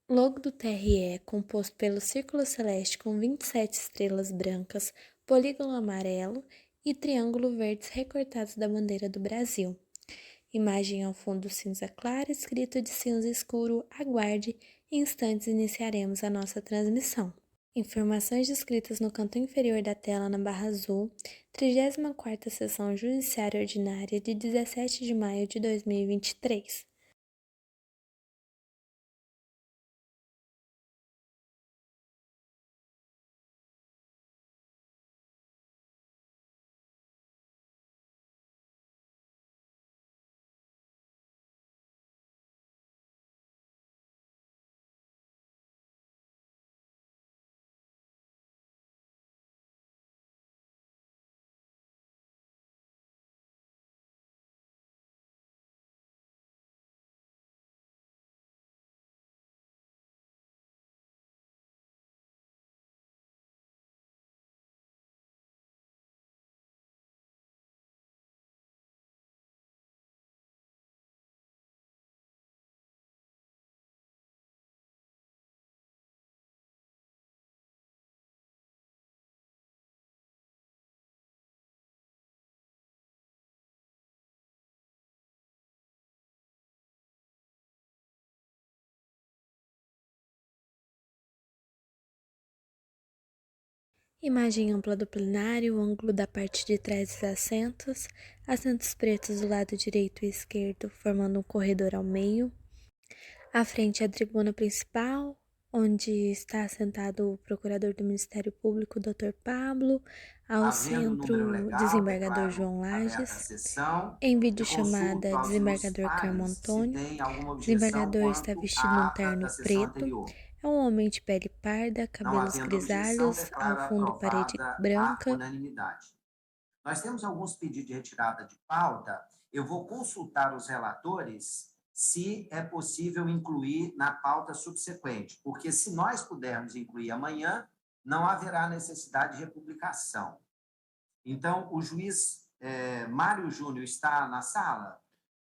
Logo do TRE é composto pelo círculo celeste com 27 estrelas brancas, polígono amarelo e triângulo verdes recortados da bandeira do Brasil. Imagem ao fundo cinza claro, escrito de cinza escuro, aguarde, em instantes iniciaremos a nossa transmissão. Informações descritas no canto inferior da tela na barra azul, 34ª Sessão Judiciária Ordinária de 17 de maio de 2023. Imagem ampla do plenário, o ângulo da parte de trás dos assentos, assentos pretos do lado direito e esquerdo, formando um corredor ao meio. À frente a tribuna principal, onde está assentado o procurador do Ministério Público, Dr. Pablo, ao Havendo número centro, legal, desembargador declaro João aberta a Lages, sessão em e consulto videochamada, aos meus desembargador Carmo pares se Antônio. tem alguma O objeção desembargador está quanto vestido num à ata terno da sessão preto, anterior. é um homem de pele parda, Não cabelos havendo objeção, grisalhos, ao declaro fundo parede aprovada a branca. unanimidade. Nós temos alguns pedidos de retirada de pauta. Eu vou consultar os relatores se é possível incluir na pauta subsequente, porque se nós pudermos incluir amanhã, não haverá necessidade de republicação. Então, o juiz Mário Júnior está na sala?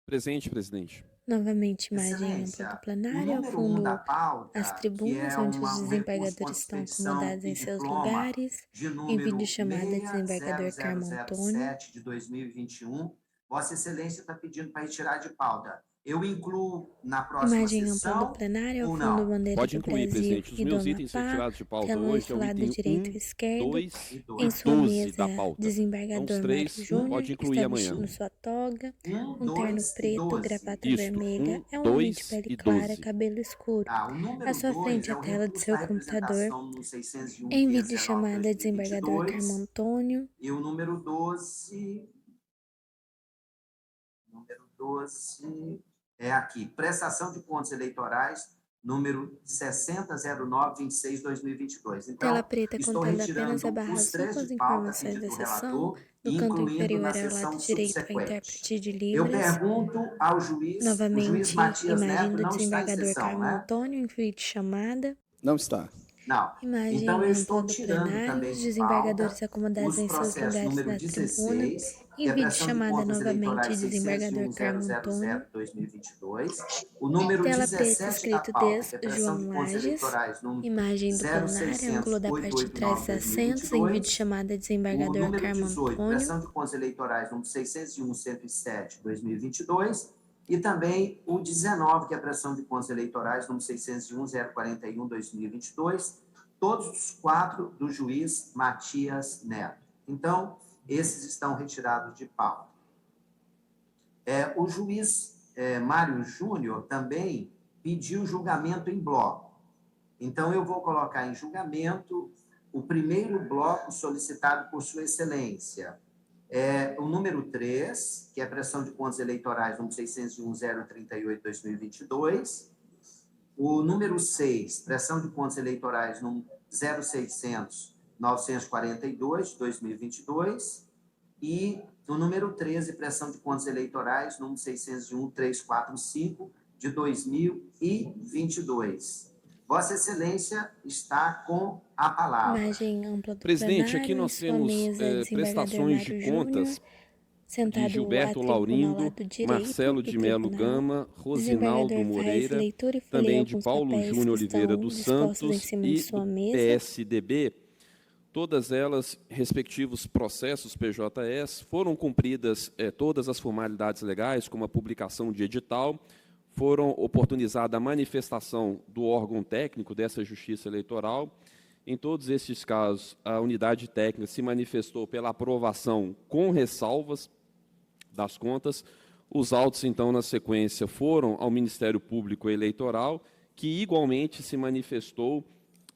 Presente, presidente. Novamente, imagem ampla do Excelência, o plenário, ao número 1 da fundo as pauta, que tribunas, é onde os um recurso contra desembargadores estão expedição acomodados e em seus diploma lugares. de Em número videochamada, desembargador Carmo Antônio. 60007 de 2021, Vossa Excelência está pedindo para retirar de pauta. Eu incluo na próxima Imagem ampla do sessão plenário, ao ou fundo não? bandeira Pode do incluir, Brasil presidente. Os e do meus itens Amapá, retirados de pauta telões hoje é do o lado item direito 1, e esquerdo. 2 E Em e 2. sua 12 da mesa, pauta. Então, os desembargador Mário 3 Júnior pode incluir está amanhã. vestindo sua toga, 1, um terno 2 e preto, 12. gravata Isto, vermelha, 1, é um homem de 2 pele e clara, 12. cabelo escuro. O À número sua 2 frente, é a o tela do recurso seu da computador. representação no 601, Em 519, videochamada, desembargador Carmo 2022. Antônio. E o número 12 é aqui, prestação de contas eleitorais, número 600926-2022. Tela Então, preta estou contendo apenas a retirando barra os azul com 3 de as pauta, informações da pedido do sessão. relator, No canto incluindo inferior na ao lado sessão direito, a subsequente. intérprete de Eu Libras. pergunto ao juiz, o juiz Novamente, Matias imagem Neto do não está em desembargador sessão, Carmo né? Antônio em videochamada. Não está. Não. Então, Imagem eu ampla estou do tirando plenário, também os de pauta desembargadores acomodados os em seus processos lugares número na tribuna. 16, Em que é prestação de videochamada, contas novamente, eleitorais desembargador Carmo Antônio. 601.000/2022, o número Tela preta 17 da escrito pauta, Des que é prestação de João contas Lages. eleitorais número Imagem do plenário, ângulo da parte de trás dos assentos. Em 0600889/2022, videochamada, o desembargador número Carmo 18, Antônio. prestação de contas eleitorais número 601.107/2022, e também o 19, que é a prestação de contas eleitorais número 601.041/2022, todos os 4 do juiz Matias Neto. Então, esses estão retirados de pauta. O juiz Mário Júnior também pediu julgamento em bloco. Então, eu vou colocar em julgamento o primeiro bloco solicitado por Sua Excelência. O número 3, que é a prestação de contas eleitorais número 601.038/2022. O número 6, prestação de contas eleitorais número 0600.942/2022. E o número 13, prestação de contas eleitorais número 601.345/2022. Vossa Excelência está com a palavra. Imagem ampla do Presidente, aqui plenário. Em nós sua temos mesa, desembargador prestações de Mário Júnior. contas Sentado Gilberto à tribuna ao Laurindo, lado direito Marcelo do de Melo tribunal, Gama, o Rosinaldo desembargador faz Moreira, leitura e folheia também de alguns Paulo papéis Júnior que Oliveira estão dos dispostos em Santos cima de e sua do mesa. PSDB, todas elas, respectivos processos PJS, foram cumpridas todas as formalidades legais, como a publicação de edital, foram oportunizada a manifestação do órgão técnico dessa Justiça Eleitoral. Em todos estes casos, a unidade técnica se manifestou pela aprovação com ressalvas das contas. Os autos, então, na sequência, foram ao Ministério Público Eleitoral, que igualmente se manifestou,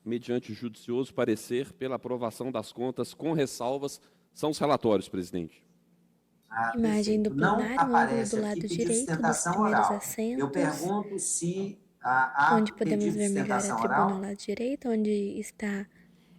mediante judicioso parecer, pela aprovação das contas com ressalvas. São os relatórios, presidente. Imagem do Perfeito. Não plenário, ângulo aparece do aqui lado pedido de direito dos sustentação primeiros oral. Eu assentos, pergunto se há onde podemos pedido de ver melhor a sustentação tribuna ao oral. lado direito, onde está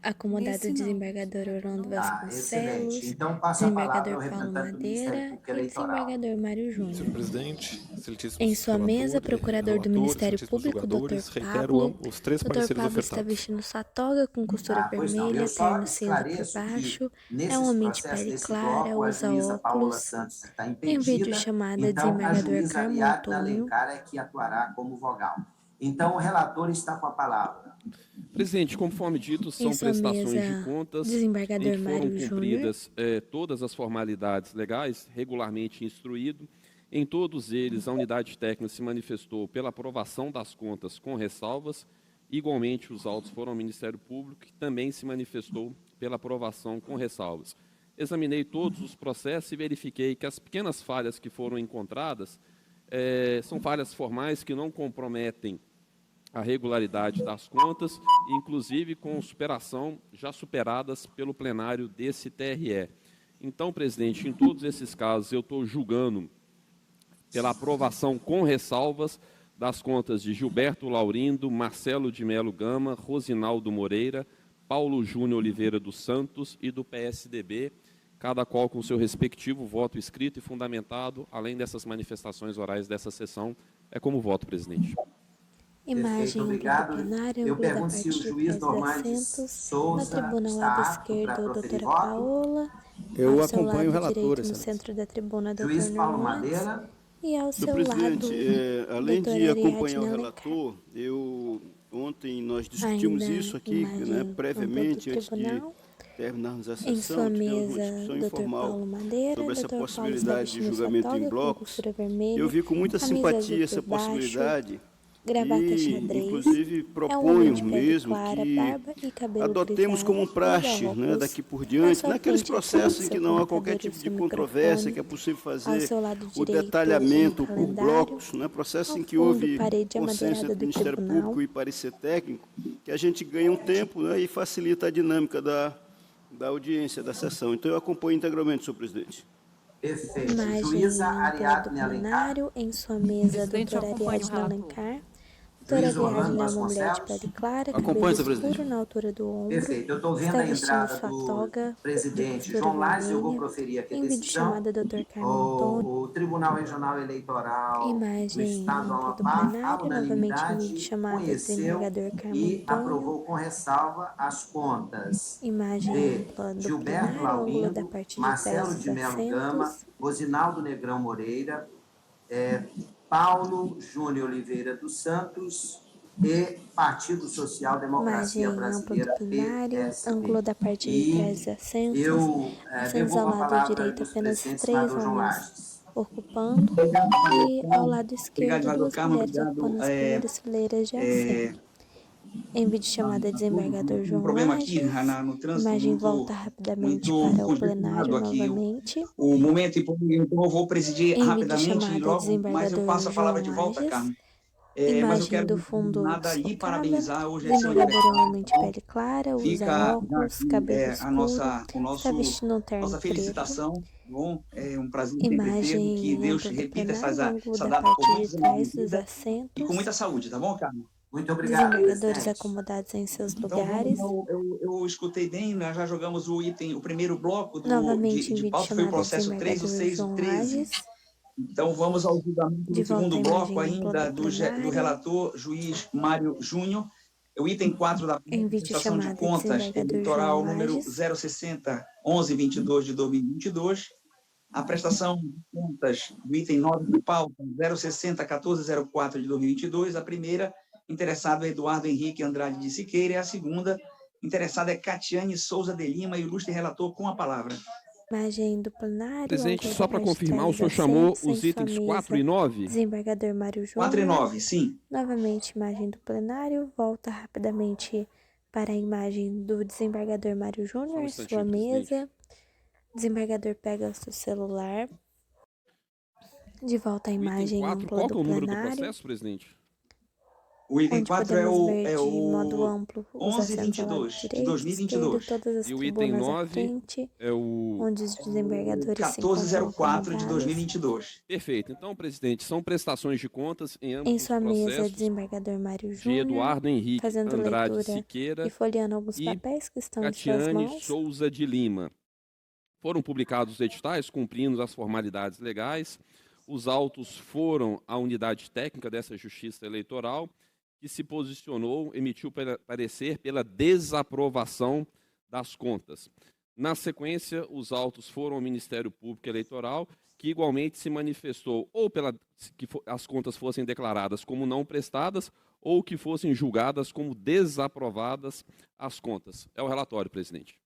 acomodado Nesse o não. desembargador Orlando Tá, excelente. Vasconcelos, Então, passo a palavra ao desembargador Paulo representante do Ministério Madeira Público e Eleitoral. desembargador Mário Senhor Júnior. presidente, excelentíssimos Em sua mesa, procurador do Ministério excelentíssimos Público, Dr. julgadores, reitero Pablo. os três Dr. pareceres Pablo está ofertados. vestindo sua toga com costura Pois não, vermelha, eu só terno cinza por esclareço baixo, que nesse é um homem de processo pele desse clara, bloco, a usa juíza Paola óculos. Santos está Em impedida, videochamada, então a desembargador juíza Carmo Ariadna Antônio. Alencar é que atuará como vogal. Então, o relator está com a palavra. Presidente, conforme dito, são Em sua prestações mesa, de contas em desembargador que foram Mário Júnior. cumpridas todas as formalidades legais, regularmente instruído. Em todos eles, a unidade técnica se manifestou pela aprovação das contas com ressalvas. Igualmente, os autos foram ao Ministério Público, que também se manifestou pela aprovação com ressalvas. Examinei todos os processos e verifiquei que as pequenas falhas que foram encontradas são falhas formais que não comprometem a regularidade das contas, inclusive com superação já superadas pelo plenário desse TRE. Então, presidente, em todos esses casos, eu estou julgando pela aprovação com ressalvas das contas de Gilberto Laurindo, Marcelo de Melo Gama, Rosinaldo Moreira, Paulo Júnior Oliveira dos Santos e do PSDB, cada qual com seu respectivo voto escrito e fundamentado, além dessas manifestações orais dessa sessão, é como voto, presidente. Imagem do obrigado. plenário, Eu ângulo da pergunto parte se o de juiz trás dos Normandes assentos. Souza Na tribuna ao está lado apto esquerdo, para a proferir doutora voto. Paola. Eu Ao seu acompanho o lado relator, direito, no excelência. centro da tribuna, doutor Juiz Paulo Normandes. Madeira. E ao Senhor seu presidente, lado, além doutora de acompanhar o Ariadna relator, ontem nós discutimos Ainda isso aqui, imagem previamente, ampla do antes de tribunal. terminarmos a Em sessão, sua tivemos uma mesa, discussão Dr. informal Paulo Madeira, sobre essa Dr. Paulo está possibilidade de vestindo sua julgamento em toga com blocos. costura vermelha, Eu vi com muita camisa simpatia azul essa por baixo, possibilidade gravata e, xadrez. inclusive, É um homem proponho de pele mesmo clara, que barba e cabelo adotemos grisalho, como usa praxe, óculos. daqui por À diante, sua naqueles frente, processos em seu que não há computador qualquer e tipo de seu controvérsia, microfone. que é possível Ao fazer seu lado o direito, detalhamento por calendário. blocos, processo Ao em que fundo, houve parede consenso amadeirada entre o do Ministério tribunal. Público e parecer técnico, que a gente ganha um tempo e facilita a dinâmica da audiência, da sessão. Então, eu acompanho integralmente, senhor presidente. Perfeito. Imagem Juíza ampla do Ariadna Alencar. plenário. Em sua mesa, Presidente, eu doutora acompanho o Ariadna relator. Alencar. Doutora Juiz Orlando Ariadna é uma mulher de Vasconcelos. pele clara, Acompanho, cabelo senhor presidente. escuro na altura do ombro. Perfeito. Eu estou vendo Está a vestindo entrada sua do toga de presidente costura João Lages. Eu vou vermelha. proferir aqui a Em decisão. videochamada, Dr. Carmo Antônio. O Tribunal Regional Eleitoral do Imagem Estado do ampla do Amapá, à plenário, novamente em unanimidade, videochamada, conheceu desembargador Carmo e Antônio. aprovou com ressalva as contas Imagem de ampla do Gilberto plenário, ângulo da Laurindo, parte de Marcelo trás dos de Melo Gama, assentos. Rosinaldo Negrão Moreira, Paulo Júnior Oliveira dos Santos e Partido Social Democracia Imagem ampla do Brasileira, plenário, PSB. ângulo da parte de E trás dos assentos. eu Assentos ao devolvo a lado palavra direito, ao apenas presidente 3 senador João homens Lages. ocupando. E ao lado esquerdo, Obrigado, 2 Carmo. mulheres ocupando as primeiras fileiras de assento. Em videochamada, desembargador Um João problema aqui Lages. no trânsito, Imagem muito, volta rapidamente muito para o plenário congestionado aqui novamente. o momento, então eu vou presidir Em rapidamente videochamada, logo, mas eu desembargador passo a palavra de João volta, Lages. Carmo. Mas eu Imagem quero do fundo nada e deslocada. parabenizar hoje é seu Desembargador é um aniversário. homem de pele clara, usa Fica já óculos, aqui cabelo a escuro. nossa, Está vestindo um terno nossa preto. felicitação. Bom, é um prazer sempre tê-lo, que Imagem Deus ampla do repita plenário, ângulo essa da data por parte de muitos anos trás de dos vida e assentos. com muita saúde, tá bom, Carmo? Muito obrigado, Desembargadores presidente. acomodados em seus Então, lugares. eu escutei bem, nós já jogamos o primeiro bloco Novamente em de pauta, foi o videochamada, processo 3, o desembargador 6 e o João 13. Lages. Então, vamos ao julgamento De do volta à segundo bloco imagem ampla ainda do do plenário. relator, juiz Mário Júnior. O item 4 da Em prestação de videochamada, contas desembargador eleitoral João número Lages. 060-1122 de 2022. A prestação de contas do item 9 do pauta 060-1404 de 2022, a primeira, interessado é Eduardo Henrique Andrade de Siqueira, e a segunda, interessada é Catiane Souza de Lima, e o ilustre relator com a palavra. Imagem do plenário. Presidente, autor só da para parte de confirmar, o trás senhor dos chamou assentos, em os sua itens mesa, 4 e 9? Desembargador Mário Júnior. 4 e 9, sim. Novamente, imagem do plenário. Volta rapidamente para a imagem do desembargador Mário Só um Júnior, em instantinho, sua presidente. mesa. Desembargador pega o seu celular. De volta à O item imagem 4, ampla qual do que é o número do plenário, processo, presidente? O item onde 4 podemos ver de modo o amplo os assentos ao lado 1122 de direito, esquerdo, 2022. todas as E o item tribunas à 9 frente, é o... onde os desembargadores se encontram 1404 de acomodados. 2022. Perfeito. Então, presidente, são prestações de contas em ambos Em os sua mesa, processos desembargador Mário de Júnior, Eduardo Henrique fazendo Andrade leitura e Siqueira folheando alguns e papéis que estão em suas Catiane mãos. Souza de Lima. Foram publicados os editais cumprindo as formalidades legais. Os autos foram à unidade técnica dessa Justiça Eleitoral, que se posicionou, emitiu parecer pela desaprovação das contas. Na sequência, os autos foram ao Ministério Público Eleitoral, que igualmente se manifestou ou pela que as contas fossem declaradas como não prestadas ou que fossem julgadas como desaprovadas as contas. É o relatório, presidente.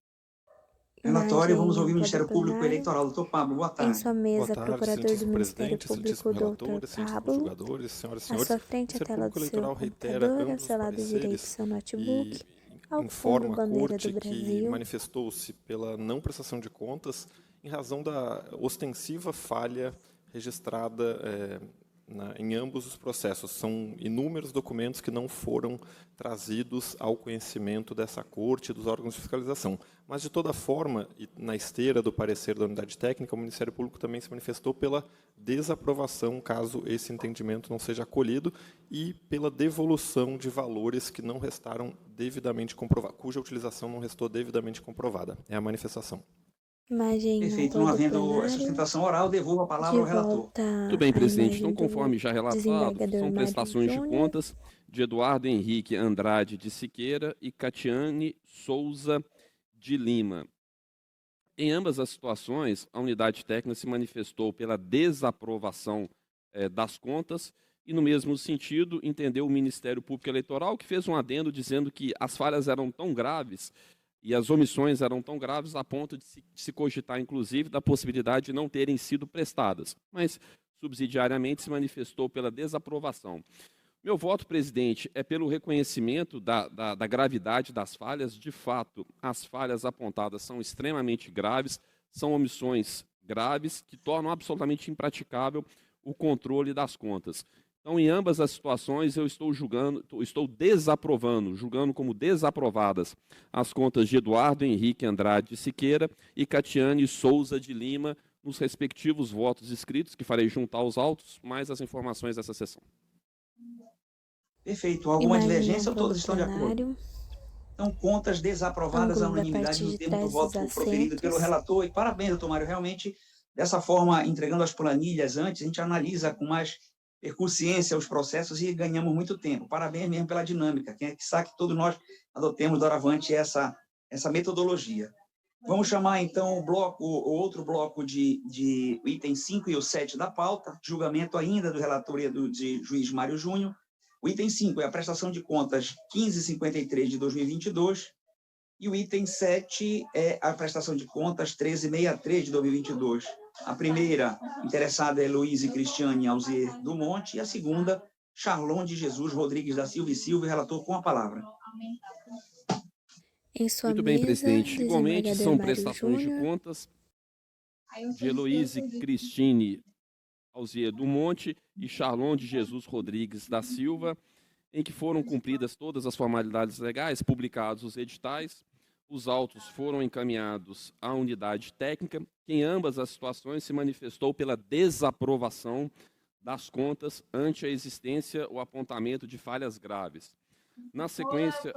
Relatório, vamos ouvir o Imagem Ministério ampla do Público plenário. Eleitoral. Doutor Pablo, boa Em tarde. sua Boa mesa, tarde, procurador do excelentíssimo Ministério presidente, Público, excelentíssimo Dr. relator, excelentíssimos Pablo. julgadores, senhoras e À senhores. sua frente, a O Ministério tela Público do seu Eleitoral reitera computador, ao ambos os seu lado direito, pareceres seu notebook, e ao fundo, informa a bandeira Corte do que Brasil. manifestou-se pela não prestação de contas em razão da ostensiva falha registrada em ambos os processos. São inúmeros documentos que não foram trazidos ao conhecimento dessa Corte e dos órgãos de fiscalização. Mas, de toda forma, e na esteira do parecer da unidade técnica, o Ministério Público também se manifestou pela desaprovação, caso esse entendimento não seja acolhido, e pela devolução de valores que não restaram devidamente comprovados, cuja utilização não restou devidamente comprovada. É a manifestação. Imagem Perfeito. ampla Não do havendo essa plenário. sustentação oral, devolvo a palavra De ao relator. volta Muito bem, à presidente. imagem Então, conforme do já relatado, desembargador são Mário prestações de Júnior. contas de Eduardo Henrique Andrade de Siqueira e Catiane Souza de Lima. Em ambas as situações, a unidade técnica se manifestou pela desaprovação das contas e, no mesmo sentido, entendeu o Ministério Público Eleitoral, que fez um adendo dizendo que as falhas eram tão graves e as omissões eram tão graves a ponto de se cogitar, inclusive, da possibilidade de não terem sido prestadas, mas, subsidiariamente, se manifestou pela desaprovação. Meu voto, presidente, é pelo reconhecimento da gravidade das falhas. De fato, as falhas apontadas são extremamente graves, são omissões graves que tornam absolutamente impraticável o controle das contas. Então, em ambas as situações, eu estou julgando como desaprovadas as contas de Eduardo Henrique Andrade de Siqueira e Catiane Souza de Lima, nos respectivos votos escritos, que farei juntar aos autos, mais as informações dessa sessão. Perfeito. Alguma Imagem divergência ou ampla todas do estão de acordo? plenário. Então, contas desaprovadas à Ângulo da unanimidade parte no de termo do trás voto dos proferido pelo assentos. relator. E parabéns, doutor Mário. Realmente, dessa forma, entregando as planilhas antes, a gente analisa com mais percussiência os processos e ganhamos muito tempo. Parabéns mesmo pela dinâmica. Quem é que sabe que todos nós adotemos doravante essa metodologia. Vamos chamar, então, o outro bloco de item 5 e o 7 da pauta, julgamento ainda do relatoria de juiz Mário Júnior. O item 5 é a prestação de contas 1553 de 2022 e o item 7 é a prestação de contas 1363 de 2022. A primeira interessada é Heloíse Cristiane Alzier do Monte e a segunda, Charlon de Jesus Rodrigues da Silva e Silva, relator com a palavra. Em sua Muito bem, mesa, presidente. Igualmente, desembargador são Mário prestações de Júnior. contas de Heloíse Cristine Alzier do Monte e Charlon de Jesus Rodrigues da Silva, em que foram cumpridas todas as formalidades legais, publicados os editais. Os autos foram encaminhados à unidade técnica, que em ambas as situações se manifestou pela desaprovação das contas ante a existência ou apontamento de falhas graves. Na sequência,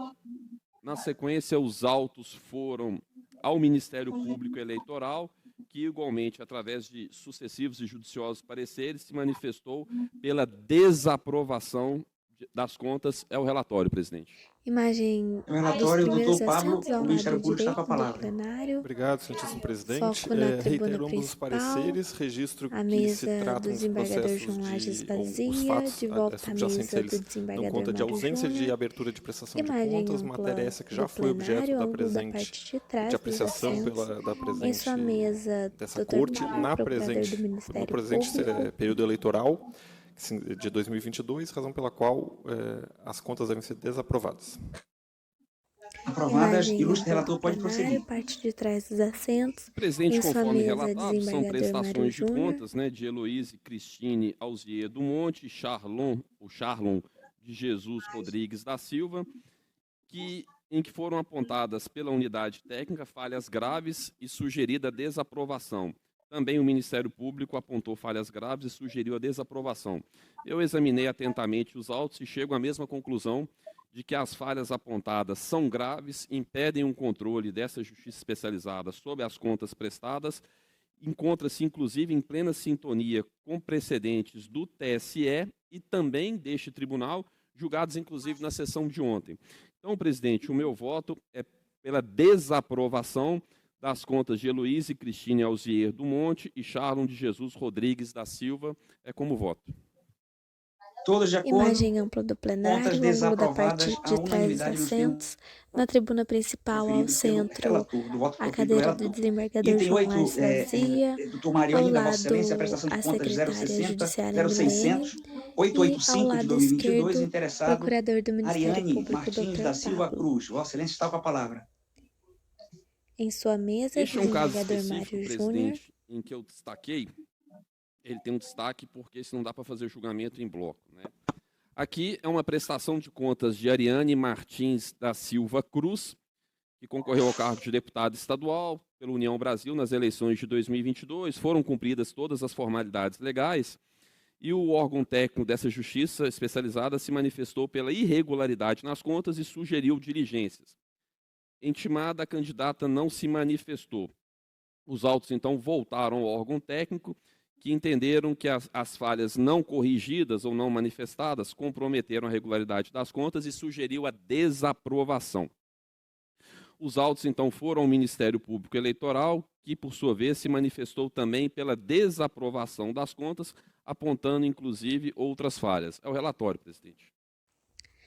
os autos foram ao Ministério Público Eleitoral, que igualmente, através de sucessivos e judiciosos pareceres, se manifestou pela desaprovação das contas é o relatório, presidente. Imagem O relatório, dos o doutor primeiros Pablo, assentos ao do Ministério lado Público, está com a direito do palavra. plenário. Obrigado, excelentíssimo presidente. Foco na tribuna Reitero ambos os principal. pareceres, registro A que se mesa tratam do os desembargador processos João Lages ou os vazia, fatos de volta à subjacentes mesa a do eles dão desembargador conta de Mário ausência de Júnior. abertura de prestação de Imagem contas, ampla matéria essa que já do foi objeto plenário, da ângulo da presente parte de de trás dos apreciação assentos. da Em presente sua mesa, dessa Dr. corte Pablo, na procurador presente do no Ministério presente Público. período eleitoral de 2022, razão pela qual as contas devem ser desaprovadas. Aprovadas. Imagem Ilustre ampla do relator, pode plenário, prosseguir. parte de trás dos assentos. Presidente, Em sua conforme mesa, relatado, são desembargador Mário prestações de Júnior. contas, né, de Heloíse Cristine Alzier do Monte e Charlon de Jesus Rodrigues da Silva, em que foram apontadas pela unidade técnica falhas graves e sugerida desaprovação. Também o Ministério Público apontou falhas graves e sugeriu a desaprovação. Eu examinei atentamente os autos e chego à mesma conclusão de que as falhas apontadas são graves, impedem um controle dessa justiça especializada sobre as contas prestadas, encontra-se inclusive em plena sintonia com precedentes do TSE e também deste tribunal, julgados inclusive na sessão de ontem. Então, presidente, o meu voto é pela desaprovação das contas de Heloíse Cristine Alzier do Monte e Charlon de Jesus Rodrigues da Silva, como voto. Todos de acordo? Imagem ampla do plenário, Contas ângulo da parte desaprovadas à de trás dos unanimidade nos termos assentos. Na tribuna principal, ao proferido pelo centro, relator, do voto a proferido pelo cadeira do relator. desembargador Item João 8, Lages vazia. doutor Mário Ao ainda, Vossa lado, Excelência, a prestação de a contas secretária 060, judiciária 0600, E ao 885 de lado 2022, esquerdo, interessado procurador do Ministério Ariane Público, Martins da Dr. Silva Pablo. Cruz. Vossa Excelência está com a palavra. Em sua mesa, Este é um caso desembargador específico, Mário Júnior. presidente, em que eu destaquei. Ele tem um destaque porque senão dá para fazer julgamento em bloco, né? Aqui é uma prestação de contas de Ariane Martins da Silva Cruz, que concorreu ao cargo de deputado estadual pela União Brasil nas eleições de 2022. Foram cumpridas todas as formalidades legais e o órgão técnico dessa justiça especializada se manifestou pela irregularidade nas contas e sugeriu diligências. Intimada, a candidata não se manifestou. Os autos, então, voltaram ao órgão técnico, que entenderam que as falhas não corrigidas ou não manifestadas comprometeram a regularidade das contas e sugeriu a desaprovação. Os autos, então, foram ao Ministério Público Eleitoral, que, por sua vez, se manifestou também pela desaprovação das contas, apontando, inclusive, outras falhas. É o relatório, presidente.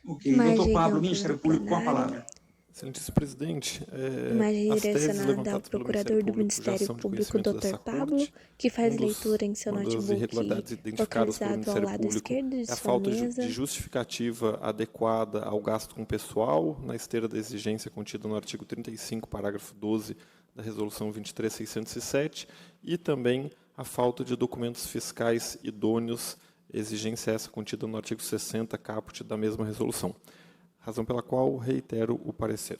Ok. Imagem Doutor Pablo, ampla Ministério do Público, com a plenário. palavra. Excelentíssimo presidente, Imagem as teses direcionada ao levantadas pelo procurador do já Ministério são de Público, conhecimento Dr. dessa Pablo, corte. que faz Um dos- leitura em seu uma das notebook irregularidades identificadas pelo localizado ao Ministério lado Público esquerdo de é a sua falta mesa. de justificativa adequada ao gasto com pessoal, na esteira da exigência contida no artigo 35, parágrafo 12 da Resolução 23.607, e também a falta de documentos fiscais idôneos, exigência essa contida no artigo 60, caput da mesma resolução. Razão pela qual reitero o parecer.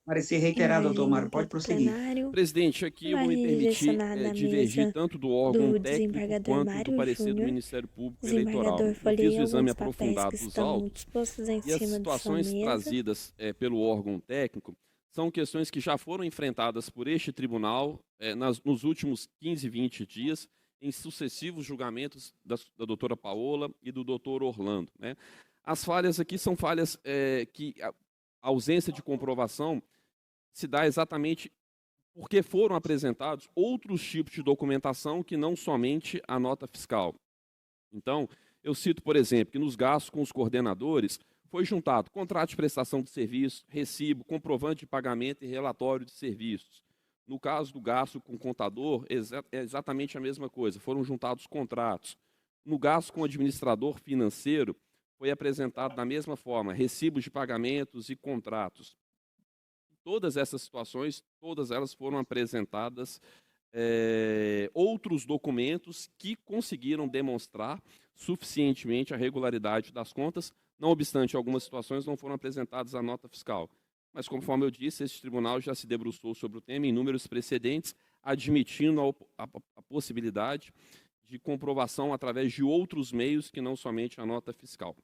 Parecer reiterado, doutor Imagem Mário, ampla pode do prosseguir. plenário. Presidente, aqui eu vou me Imagem permitir direcionada à divergir mesa tanto do órgão do técnico desembargador quanto do Mário parecer do Júnior. Ministério Público Eleitoral. Desembargador, Eu fiz folheie o exame alguns papéis aprofundado que dos estão autos dispostos em e as cima de sua situações mesa. trazidas pelo órgão técnico são questões que já foram enfrentadas por este tribunal nos últimos 15, 20 dias, em sucessivos julgamentos da doutora Paola e do doutor Orlando, né? As falhas aqui são falhas que a ausência de comprovação se dá exatamente porque foram apresentados outros tipos de documentação que não somente a nota fiscal. Então, eu cito, por exemplo, que nos gastos com os coordenadores foi juntado contrato de prestação de serviço, recibo, comprovante de pagamento e relatório de serviços. No caso do gasto com contador, é exatamente a mesma coisa, foram juntados contratos. No gasto com administrador financeiro, foi apresentado da mesma forma, recibos de pagamentos e contratos. Todas essas situações, todas elas foram apresentadas outros documentos que conseguiram demonstrar suficientemente a regularidade das contas, não obstante algumas situações não foram apresentadas a nota fiscal. Mas, conforme eu disse, esse tribunal já se debruçou sobre o tema em inúmeros precedentes, admitindo a possibilidade de comprovação através de outros meios que não somente a nota fiscal.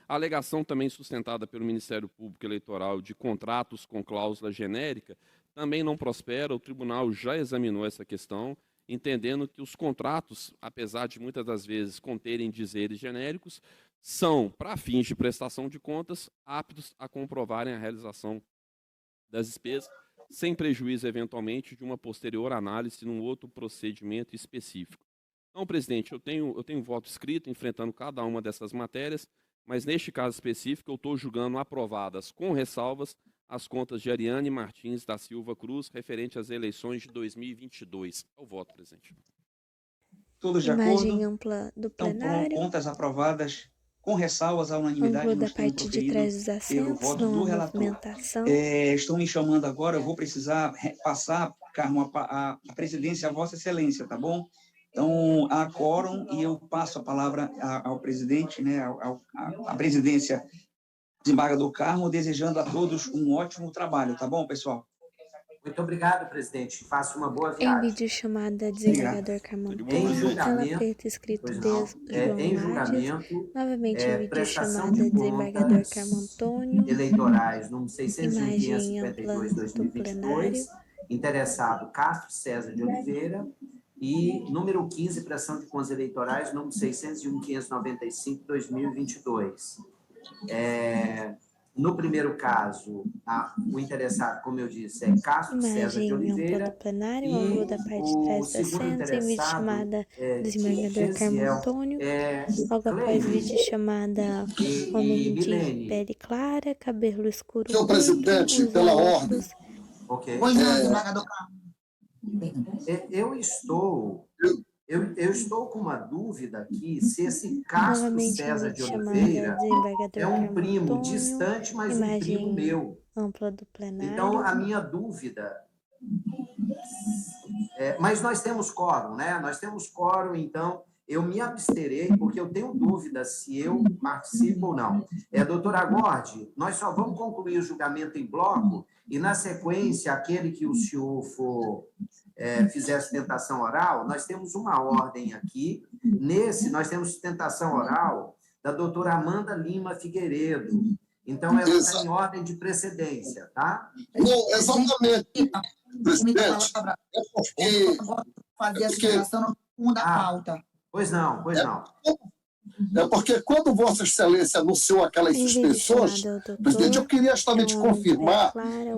A alegação também sustentada pelo Ministério Público Eleitoral de contratos com cláusula genérica também não prospera. O tribunal já examinou essa questão, entendendo que os contratos, apesar de muitas das vezes conterem dizeres genéricos, são, para fins de prestação de contas, aptos a comprovarem a realização das despesas, sem prejuízo, eventualmente, de uma posterior análise num outro procedimento específico. Então, presidente, eu tenho voto escrito enfrentando cada uma dessas matérias, mas neste caso específico eu estou julgando aprovadas com ressalvas as contas de Ariane Martins da Silva Cruz referente às eleições de 2022. É o voto, presidente. Todos de Imagem acordo? ampla do Então, plenário. contas aprovadas com ressalvas à unanimidade Ângulo da nos termos parte de trás dos proferidos pelo assentos, voto não do há relator. movimentação. Estão me chamando agora, eu vou precisar passar, Carmo, a presidência a Vossa Excelência, tá bom? Então, há quórum e eu passo a palavra ao presidente, né, à presidência, desembargador Carmo, desejando a todos um ótimo trabalho, tá bom, pessoal? Muito obrigado, presidente. Faça uma boa Em viagem. vídeo chamada desembargador Carmo Em Antônio, tela julgamento, preta escrito pois de não, João em Lades. julgamento, Novamente em vídeo prestação chamada de desembargador contas Carmo Antônio. eleitorais, número 601, Imagem ampla 552, do plenário. 2022, interessado Castro César de Oliveira, e número 15, prestação de contas eleitorais, número 601, 595, 2022. No primeiro caso, o interessado, como eu disse, é Castro César de Imagem ampla do Oliveira, plenário, e ângulo da parte de trás o dos segundo assentos, em vídeo interessado chamada é desembargador Carmo Gesiel, Antônio. Logo após Cleide vídeo chamada e homem de Milene. pele clara, cabelo escuro Senhor curto, presidente, usa pela óculos. ordem. Ok. Pois não, desembargador Carmo. Eu estou com uma dúvida aqui se esse Castro Novamente em César de vídeo chamada Oliveira desembargador é um Carmo primo Antônio. distante, mas um primo Imagem meu. ampla do plenário. Então, a minha dúvida... mas nós temos quórum, né? Nós temos quórum, então eu me absterei, porque eu tenho dúvida se eu participo ou não. Doutora Gordi, nós só vamos concluir o julgamento em bloco e, na sequência, aquele que o senhor for fizer sustentação oral, nós temos uma ordem aqui. Nesse, nós temos sustentação oral da doutora Amanda Lima Figueiredo. Então, ela está em ordem de precedência, tá? Não, exatamente, presidente. É porque... Fazer a sustentação na segunda pauta. Pois não. É porque quando Vossa Excelência anunciou aquelas suspensões, presidente, eu queria justamente confirmar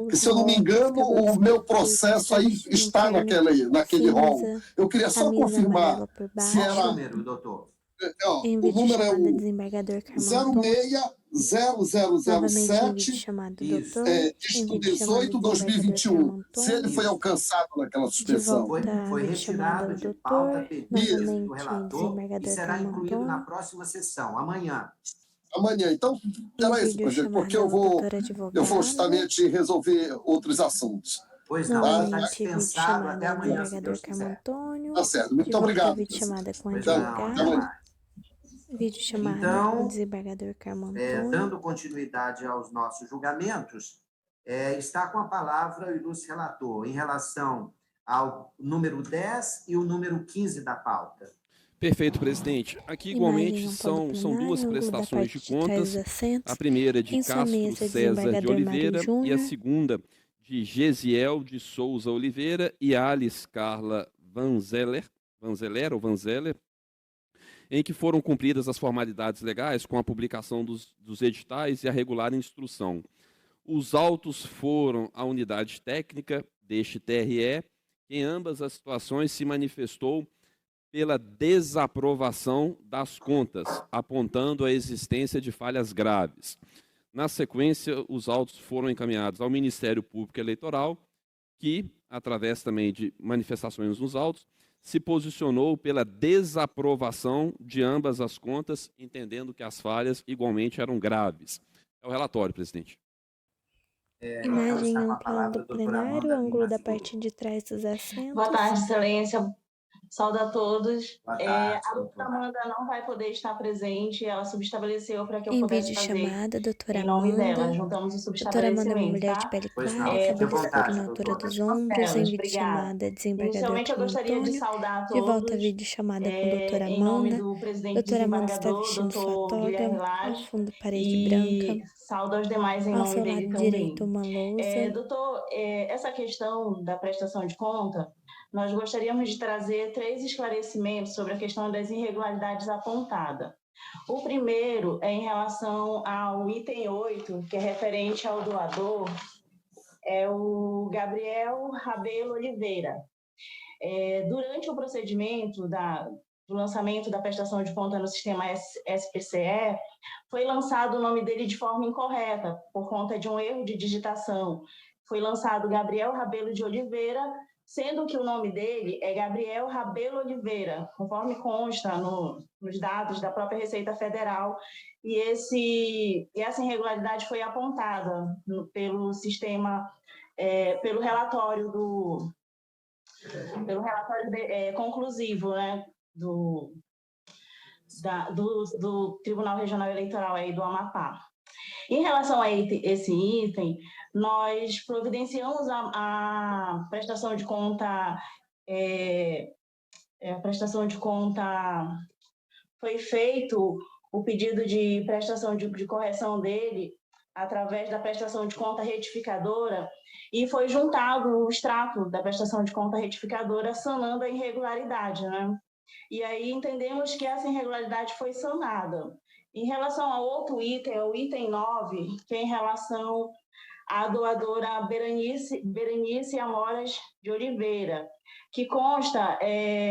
que, se eu não me engano, o meu processo aí está naquele rol. Eu queria só confirmar se era... Qual número, doutor? O número é o desembargador Carmo 060007 Isso. Dígito 18/2021. Se ele foi alcançado naquela suspensão. Foi retirado de pauta pedido do relator e será incluído na próxima sessão, amanhã. Amanhã, então, era isso, presidente, porque eu vou justamente resolver outros assuntos. Pois não, está dispensado até amanhã, se Deus Carmo quiser. Antônio. Tá certo, muito obrigado. Vídeo chamada com Pois não, advogado. jamais. Vídeo chamada Então, com desembargador Carmo Antônio. Dando continuidade aos nossos julgamentos, está com a palavra o ilustre relator em relação ao número 10 e o número 15 da pauta. Perfeito, presidente. Aqui, igualmente, são duas prestações de contas. A primeira de Castro César de Oliveira e a segunda de Gesiel de Souza Oliveira e Alice Carla Vanzeller, em que foram cumpridas as formalidades legais com a publicação dos editais e a regular instrução. Os autos foram à unidade técnica deste TRE, que em ambas as situações se manifestou pela desaprovação das contas, apontando a existência de falhas graves. Na sequência, os autos foram encaminhados ao Ministério Público Eleitoral, que, através também de manifestações nos autos, se posicionou pela desaprovação de ambas as contas, entendendo que as falhas igualmente eram graves. É o relatório, presidente. Imagem ampla do plenário, ângulo da parte de trás dos assentos. Boa tarde, excelência. Saúdo a todos. Boa tarde, a doutora Amanda não vai poder estar presente, ela subestabeleceu para que eu Em pudesse vídeo fazer chamada, doutora em nome dela. Amanda. Juntamos o Doutora Amanda é uma subestabelecimento, mulher tá? de pele Pois clara, não, cabelo fique à escuro vontade, na altura doutora. dos ombros. Em vídeo Obrigada. chamada, desembargador Inicialmente, eu Carmo gostaria de Antônio. saudar a De volta, todos, vídeo chamada com doutora em nome Amanda. do presidente Doutora Amanda está desembargador, vestindo sua doutor Guilherme toga, ao Lage, fundo parede e branca. saúdo aos demais em Ao nome seu dele lado também. direito, uma lousa. Doutor, essa questão da prestação de conta, nós gostaríamos de trazer 3 esclarecimentos sobre a questão das irregularidades apontadas. O primeiro é em relação ao item 8, que é referente ao doador, é o Gabriel Rabelo Oliveira. Durante o procedimento do lançamento da prestação de conta no sistema SPCE, foi lançado o nome dele de forma incorreta, por conta de um erro de digitação. Foi lançado Gabriel Rabelo de Oliveira, sendo que o nome dele é Gabriel Rabelo Oliveira, conforme consta nos dados da própria Receita Federal, e essa irregularidade foi apontada pelo sistema, pelo relatório conclusivo, né, do Tribunal Regional Eleitoral aí do Amapá. Em relação a esse item, nós providenciamos a prestação de conta, foi feito o pedido de prestação de correção dele através da prestação de conta retificadora e foi juntado o extrato da prestação de conta retificadora sanando a irregularidade, né? E aí entendemos que essa irregularidade foi sanada. Em relação ao outro item, é o item 9, que é em relação à doadora Berenice Amoras de Oliveira, que consta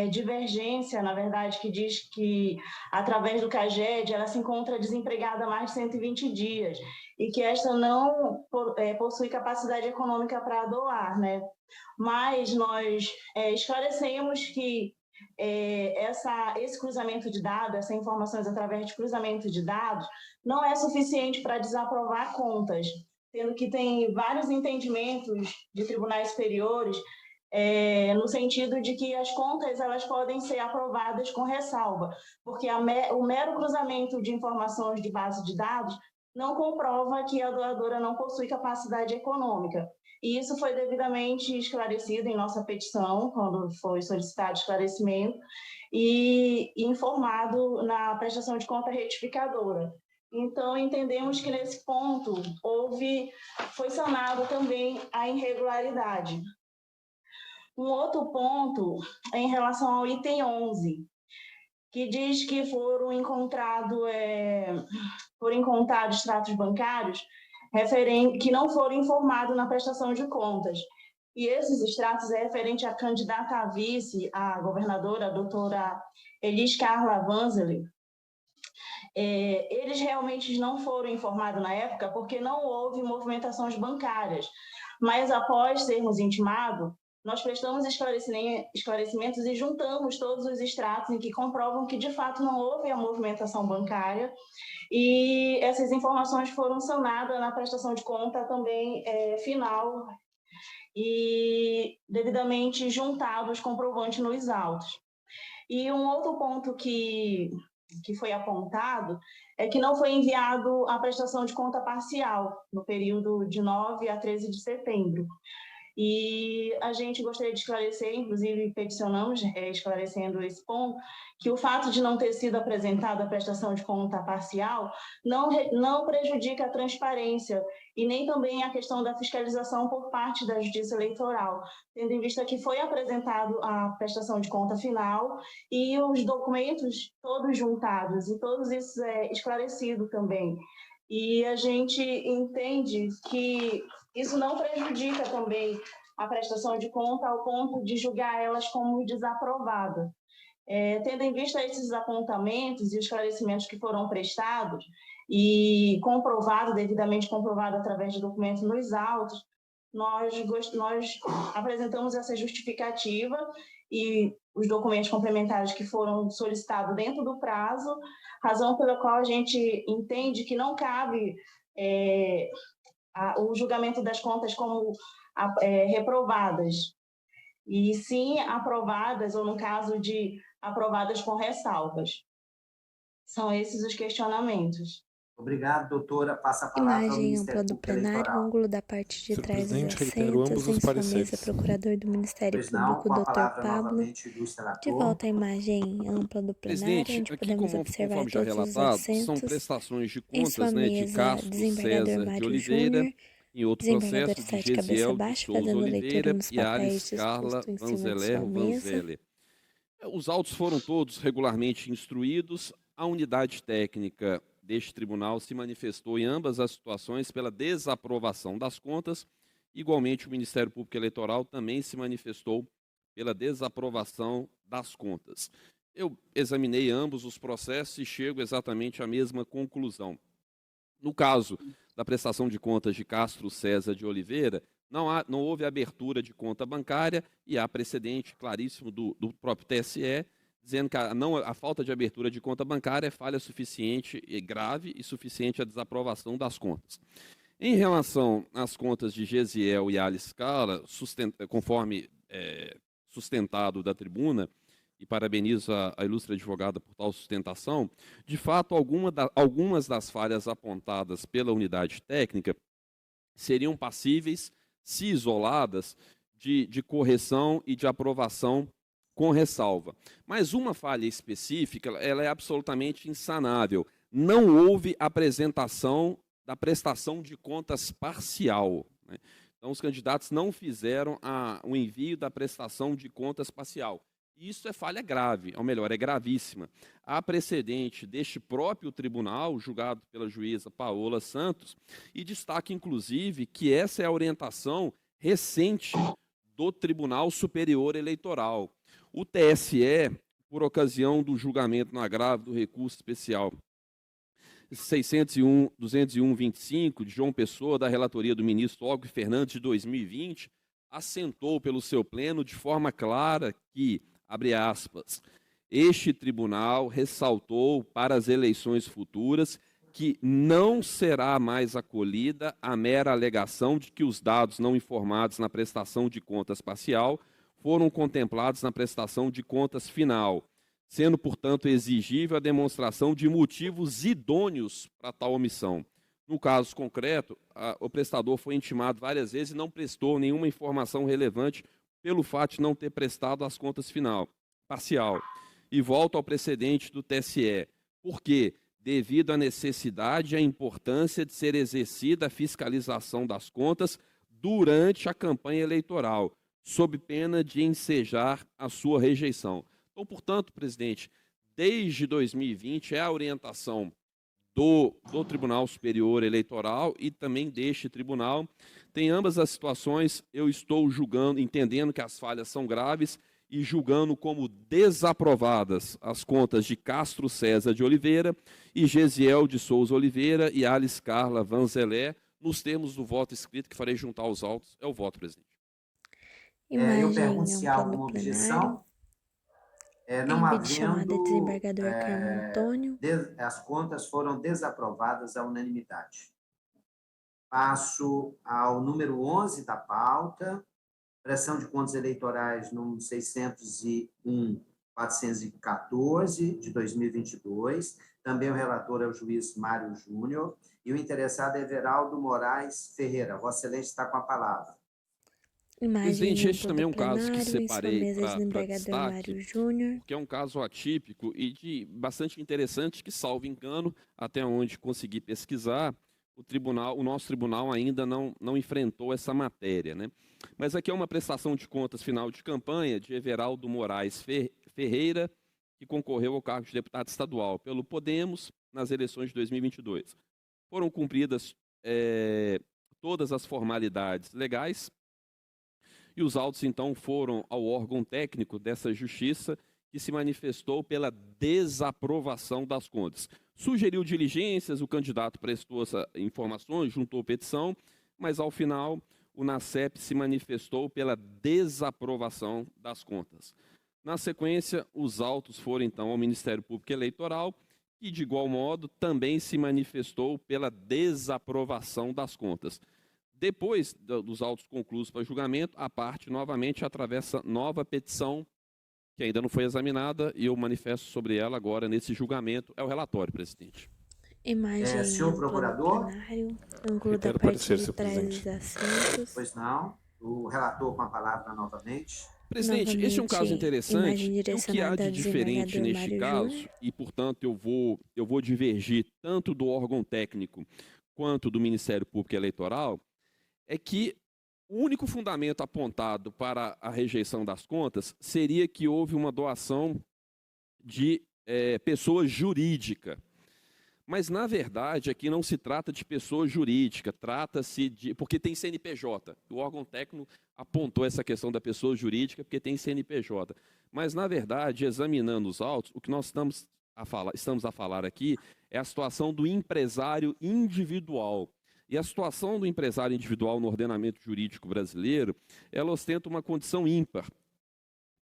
divergência, na verdade, que diz que, através do CAGED, ela se encontra desempregada há mais de 120 dias e que esta não possui capacidade econômica para doar, né? Mas nós esclarecemos que esse cruzamento de dados, essas informações através de cruzamento de dados, não é suficiente para desaprovar contas, sendo que tem vários entendimentos de tribunais superiores no sentido de que as contas elas podem ser aprovadas com ressalva, porque o mero cruzamento de informações de base de dados não comprova que a doadora não possui capacidade econômica. E isso foi devidamente esclarecido em nossa petição, quando foi solicitado esclarecimento, e informado na prestação de conta retificadora. Então, entendemos que nesse ponto foi sanado também a irregularidade. Um outro ponto é em relação ao item 11, que diz que foram encontrados extratos bancários que não foram informados na prestação de contas. E esses extratos é referente à candidata a vice, a governadora, a doutora Elis Carla Vanzeli. Eles realmente não foram informados na época porque não houve movimentações bancárias. Mas após sermos intimados, nós prestamos esclarecimentos e juntamos todos os extratos em que comprovam que, de fato, não houve a movimentação bancária e essas informações foram sanadas na prestação de conta também final e devidamente juntados comprovantes nos autos. E um outro ponto que foi apontado é que não foi enviado a prestação de conta parcial no período de 9 a 13 de setembro. E a gente gostaria de esclarecer, inclusive peticionamos, esclarecendo esse ponto, que o fato de não ter sido apresentada a prestação de conta parcial não prejudica a transparência e nem também a questão da fiscalização por parte da Justiça Eleitoral, tendo em vista que foi apresentado a prestação de conta final e os documentos todos juntados e todos isso esclarecido também. E a gente entende que isso não prejudica também a prestação de conta ao ponto de julgar elas como desaprovadas. Tendo em vista esses apontamentos e esclarecimentos que foram prestados e devidamente comprovado através de documentos nos autos, nós apresentamos essa justificativa e os documentos complementares que foram solicitados dentro do prazo, razão pela qual a gente entende que não cabe o julgamento das contas como reprovadas, e sim aprovadas, ou no caso de aprovadas com ressalvas. São esses os questionamentos. Obrigado, doutora. Passa a palavra ao Imagem Ministério ampla do Público plenário, Eleitoral. ângulo da parte de Senhor trás dos presidente, reitero assentos, ambos os em sua pareceres. mesa, procurador do Ministério Pois não, Público, com a Dr. palavra Pablo. novamente do De relator. volta à imagem ampla do plenário, Presidente, onde aqui, podemos observar conforme já todos os relatado, são assentos. prestações de Em sua contas, né, de mesa, Castro desembargador César de Mário Oliveira, Júnior, em outro desembargador processo de Sete Cabeça Gesiel de Baixa, Souza fazendo leitura Oliveira nos e papéis Alice Carla dispostos em cima de sua Vanzeler mesa. Vanzeller. Os autos foram todos regularmente instruídos, a unidade técnica deste tribunal se manifestou em ambas as situações pela desaprovação das contas. Igualmente, o Ministério Público Eleitoral também se manifestou pela desaprovação das contas. Eu examinei ambos os processos e chego exatamente à mesma conclusão. No caso da prestação de contas de Castro César de Oliveira, não houve abertura de conta bancária e há precedente claríssimo do próprio TSE, dizendo que a falta de abertura de conta bancária é falha suficiente e grave e suficiente à desaprovação das contas. Em relação às contas de Gesiel e Alice Scala, conforme sustentado da tribuna, e parabenizo a ilustre advogada por tal sustentação, de fato, algumas das falhas apontadas pela unidade técnica seriam passíveis, se isoladas, de correção e de aprovação com ressalva. Mas uma falha específica, ela é absolutamente insanável. Não houve apresentação da prestação de contas parcial, né? Então, os candidatos não fizeram o envio da prestação de contas parcial. Isso é falha grave, ou melhor, é gravíssima. Há precedente deste próprio tribunal, julgado pela juíza Paola Santos, e destaca, inclusive, que essa é a orientação recente do Tribunal Superior Eleitoral. O TSE, por ocasião do julgamento no agravo do recurso especial 601-201-25, de João Pessoa, da relatoria do ministro Óscar Fernandes, de 2020, assentou pelo seu pleno de forma clara que, abre aspas, este tribunal ressaltou para as eleições futuras que não será mais acolhida a mera alegação de que os dados não informados na prestação de contas parcial foram contemplados na prestação de contas final, sendo, portanto, exigível a demonstração de motivos idôneos para tal omissão. No caso concreto, o prestador foi intimado várias vezes e não prestou nenhuma informação relevante pelo fato de não ter prestado as contas parcial. E volto ao precedente do TSE. Por quê? Devido à necessidade e à importância de ser exercida a fiscalização das contas durante a campanha eleitoral, sob pena de ensejar a sua rejeição. Então, portanto, presidente, desde 2020 é a orientação do Tribunal Superior Eleitoral e também deste tribunal. Tem ambas as situações, eu estou julgando, entendendo que as falhas são graves e julgando como desaprovadas as contas de Castro César de Oliveira e Gesiel de Souza Oliveira e Alice Carla Vanzelé, nos termos do voto escrito, que farei juntar aos autos. É o voto, presidente. Eu pergunto se há alguma objeção. Não havendo, as contas foram desaprovadas à unanimidade. Passo ao número 11 da pauta, prestação de contas eleitorais número 601.414, de 2022. Também o relator é o juiz Mário Júnior, e o interessado é Everaldo Moraes Ferreira. Vossa Excelência está com a palavra. Presidente, este também é um caso que separei para destaque, que é um caso atípico e bastante interessante, que, salvo engano, até onde consegui pesquisar, o nosso tribunal ainda não enfrentou essa matéria, né? Mas aqui é uma prestação de contas final de campanha de Everaldo Moraes Ferreira, que concorreu ao cargo de deputado estadual pelo Podemos nas eleições de 2022. Foram cumpridas todas as formalidades legais, e os autos, então, foram ao órgão técnico dessa justiça, que se manifestou pela desaprovação das contas. Sugeriu diligências, o candidato prestou essas informações, juntou petição, mas, ao final, o NACEP se manifestou pela desaprovação das contas. Na sequência, os autos foram, então, ao Ministério Público Eleitoral, que, de igual modo, também se manifestou pela desaprovação das contas. Depois dos autos concluídos para julgamento, a parte novamente atravessa nova petição, que ainda não foi examinada, e eu manifesto sobre ela agora nesse julgamento. É o relatório, presidente. Senhor procurador? Quero parecer, senhor presidente. Pois não. O relator com a palavra novamente. Presidente, este é um caso interessante. O que há de diferente neste caso, e, portanto, eu vou divergir tanto do órgão técnico quanto do Ministério Público Eleitoral, é que o único fundamento apontado para a rejeição das contas seria que houve uma doação de pessoa jurídica. Mas, na verdade, aqui não se trata de pessoa jurídica, trata-se de... Porque tem CNPJ. O órgão técnico apontou essa questão da pessoa jurídica porque tem CNPJ. Mas, na verdade, examinando os autos, o que nós estamos a falar aqui é a situação do empresário individual. E a situação do empresário individual no ordenamento jurídico brasileiro, ela ostenta uma condição ímpar.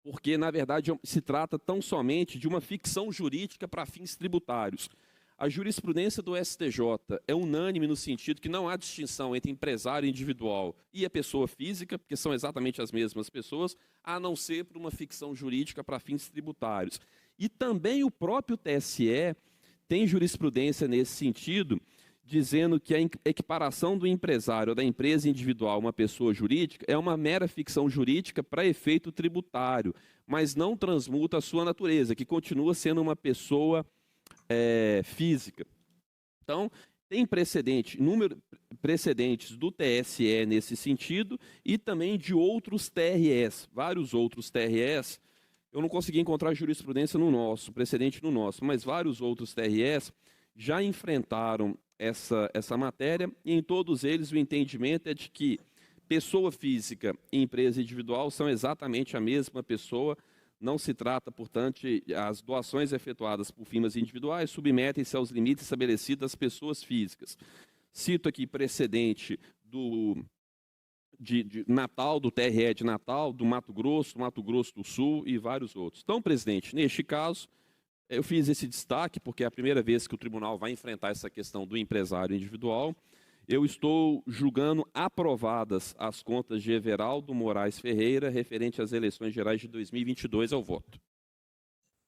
Porque, na verdade, se trata tão somente de uma ficção jurídica para fins tributários. A jurisprudência do STJ é unânime no sentido que não há distinção entre empresário individual e a pessoa física, porque são exatamente as mesmas pessoas, a não ser por uma ficção jurídica para fins tributários. E também o próprio TSE tem jurisprudência nesse sentido, dizendo que a equiparação do empresário ou da empresa individual a uma pessoa jurídica é uma mera ficção jurídica para efeito tributário, mas não transmuta a sua natureza, que continua sendo uma pessoa física. Então, tem precedentes do TSE nesse sentido e também de outros TREs, vários outros TREs. Eu não consegui encontrar jurisprudência no nosso, precedente no nosso, mas vários outros TREs já enfrentaram essa matéria e em todos eles o entendimento é de que pessoa física e empresa individual são exatamente a mesma pessoa. Não se trata, portanto, as doações efetuadas por firmas individuais submetem-se aos limites estabelecidos das pessoas físicas. Cito aqui precedente de Natal, do TRE de Natal, do Mato Grosso do Sul e vários outros. Então, presidente, neste caso, eu fiz esse destaque porque é a primeira vez que o tribunal vai enfrentar essa questão do empresário individual. Eu estou julgando aprovadas as contas de Everaldo Moraes Ferreira referente às eleições gerais de 2022 ao voto.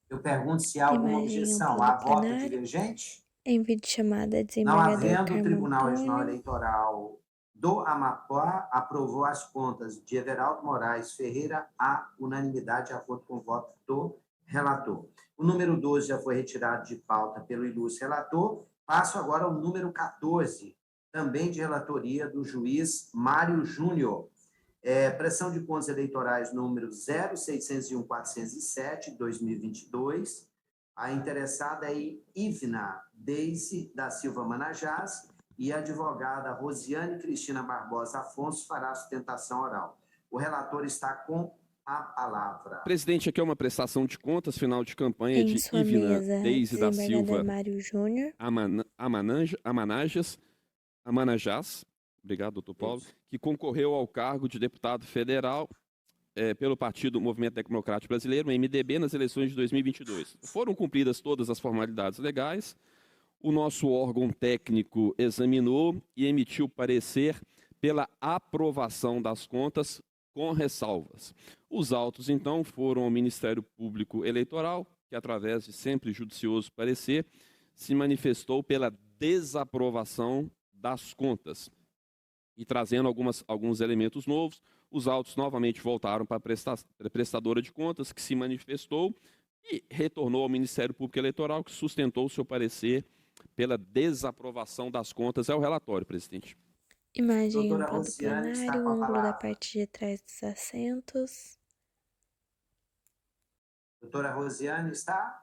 Eu pergunto se há alguma objeção. Há voto divergente? Em vídeo chamada, Não desembargador havendo, o Carmo Tribunal Regional Antônio. Eleitoral do Amapá aprovou as contas de Everaldo Moraes Ferreira à unanimidade, de acordo com o voto do relator. O número 12 já foi retirado de pauta pelo ilustre relator. Passo agora ao número 14, também de relatoria do juiz Mário Júnior. Pressão de contas eleitorais número 0601.407, 2022. A interessada é Ivna Deise da Silva Manajás e a advogada Rosiane Cristina Barbosa Afonso fará a sustentação oral. O relator está com a palavra. Presidente, aqui é uma prestação de contas, final de campanha Em de sua Ivna mesa, Deise da Silva Mário Júnior. Amanajás, obrigado, doutor Paulo, que concorreu ao cargo de deputado federal pelo Partido Movimento Democrático Brasileiro, MDB, nas eleições de 2022. Foram cumpridas todas as formalidades legais, o nosso órgão técnico examinou e emitiu parecer pela aprovação das contas com ressalvas. Os autos, então, foram ao Ministério Público Eleitoral, que, através de sempre judicioso parecer, se manifestou pela desaprovação das contas. E trazendo alguns elementos novos, os autos novamente voltaram para a prestadora de contas, que se manifestou e retornou ao Ministério Público Eleitoral, que sustentou o seu parecer pela desaprovação das contas. É o relatório, presidente. Imagem Doutora ampla do Rosiane está plenário, com a ângulo da palavra. parte de trás dos assentos. Doutora Rosiane está?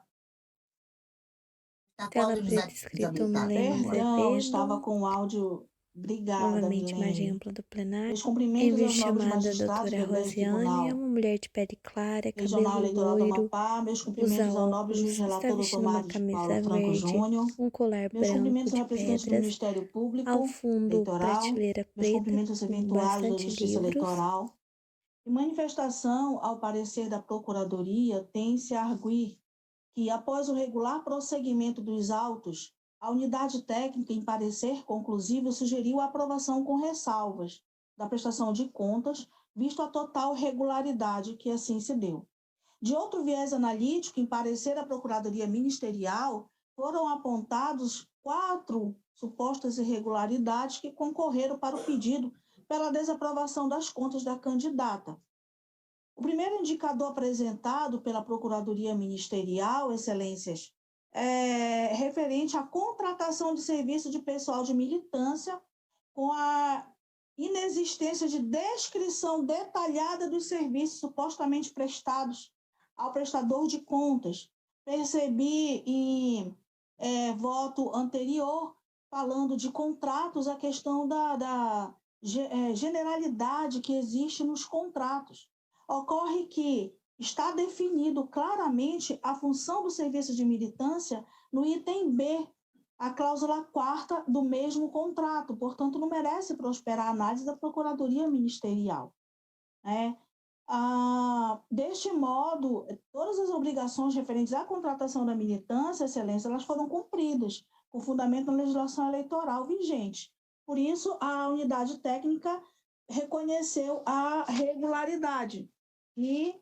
Está com Tela áudio preta escrito Milene Perdão, estava Azevedo. com o áudio. Obrigada, Novamente, imagem Milene. ampla do plenário. Os Em cumprimentos vídeo aos nobres chamada magistrados doutora do grande Rosiane, é tribunal uma mulher de pele clara, regional cabelo eleitoral do loiro, Amapá, meus usa cumprimentos ao nobre óculos, juiz está relator vestindo doutor uma Mário camisa Paulo Franco verde, Júnior, um colar meus branco cumprimentos ao de representante do pedras, Ministério Público ao fundo Eleitoral, prateleira meus preta cumprimentos com eventuais da bastante Justiça livros. Eleitoral. Em manifestação ao parecer da Procuradoria, tem-se a arguir que, após o regular prosseguimento dos autos, a unidade técnica, em parecer conclusivo, sugeriu a aprovação com ressalvas da prestação de contas, visto a total regularidade que assim se deu. De outro viés analítico, em parecer da Procuradoria Ministerial, foram apontados 4 supostas irregularidades que concorreram para o pedido pela desaprovação das contas da candidata. O primeiro indicador apresentado pela Procuradoria Ministerial, Excelências, é referente à contratação de serviço de pessoal de militância com a inexistência de descrição detalhada dos serviços supostamente prestados ao prestador de contas, percebi em voto anterior, falando de contratos, a questão da generalidade que existe nos contratos. Ocorre que está definido claramente a função do serviço de militância no item B, a cláusula 4ª do mesmo contrato, portanto, não merece prosperar a análise da Procuradoria Ministerial. Deste modo, todas as obrigações referentes à contratação da militância, Excelência, elas foram cumpridas, com fundamento na legislação eleitoral vigente. Por isso, a unidade técnica reconheceu a regularidade e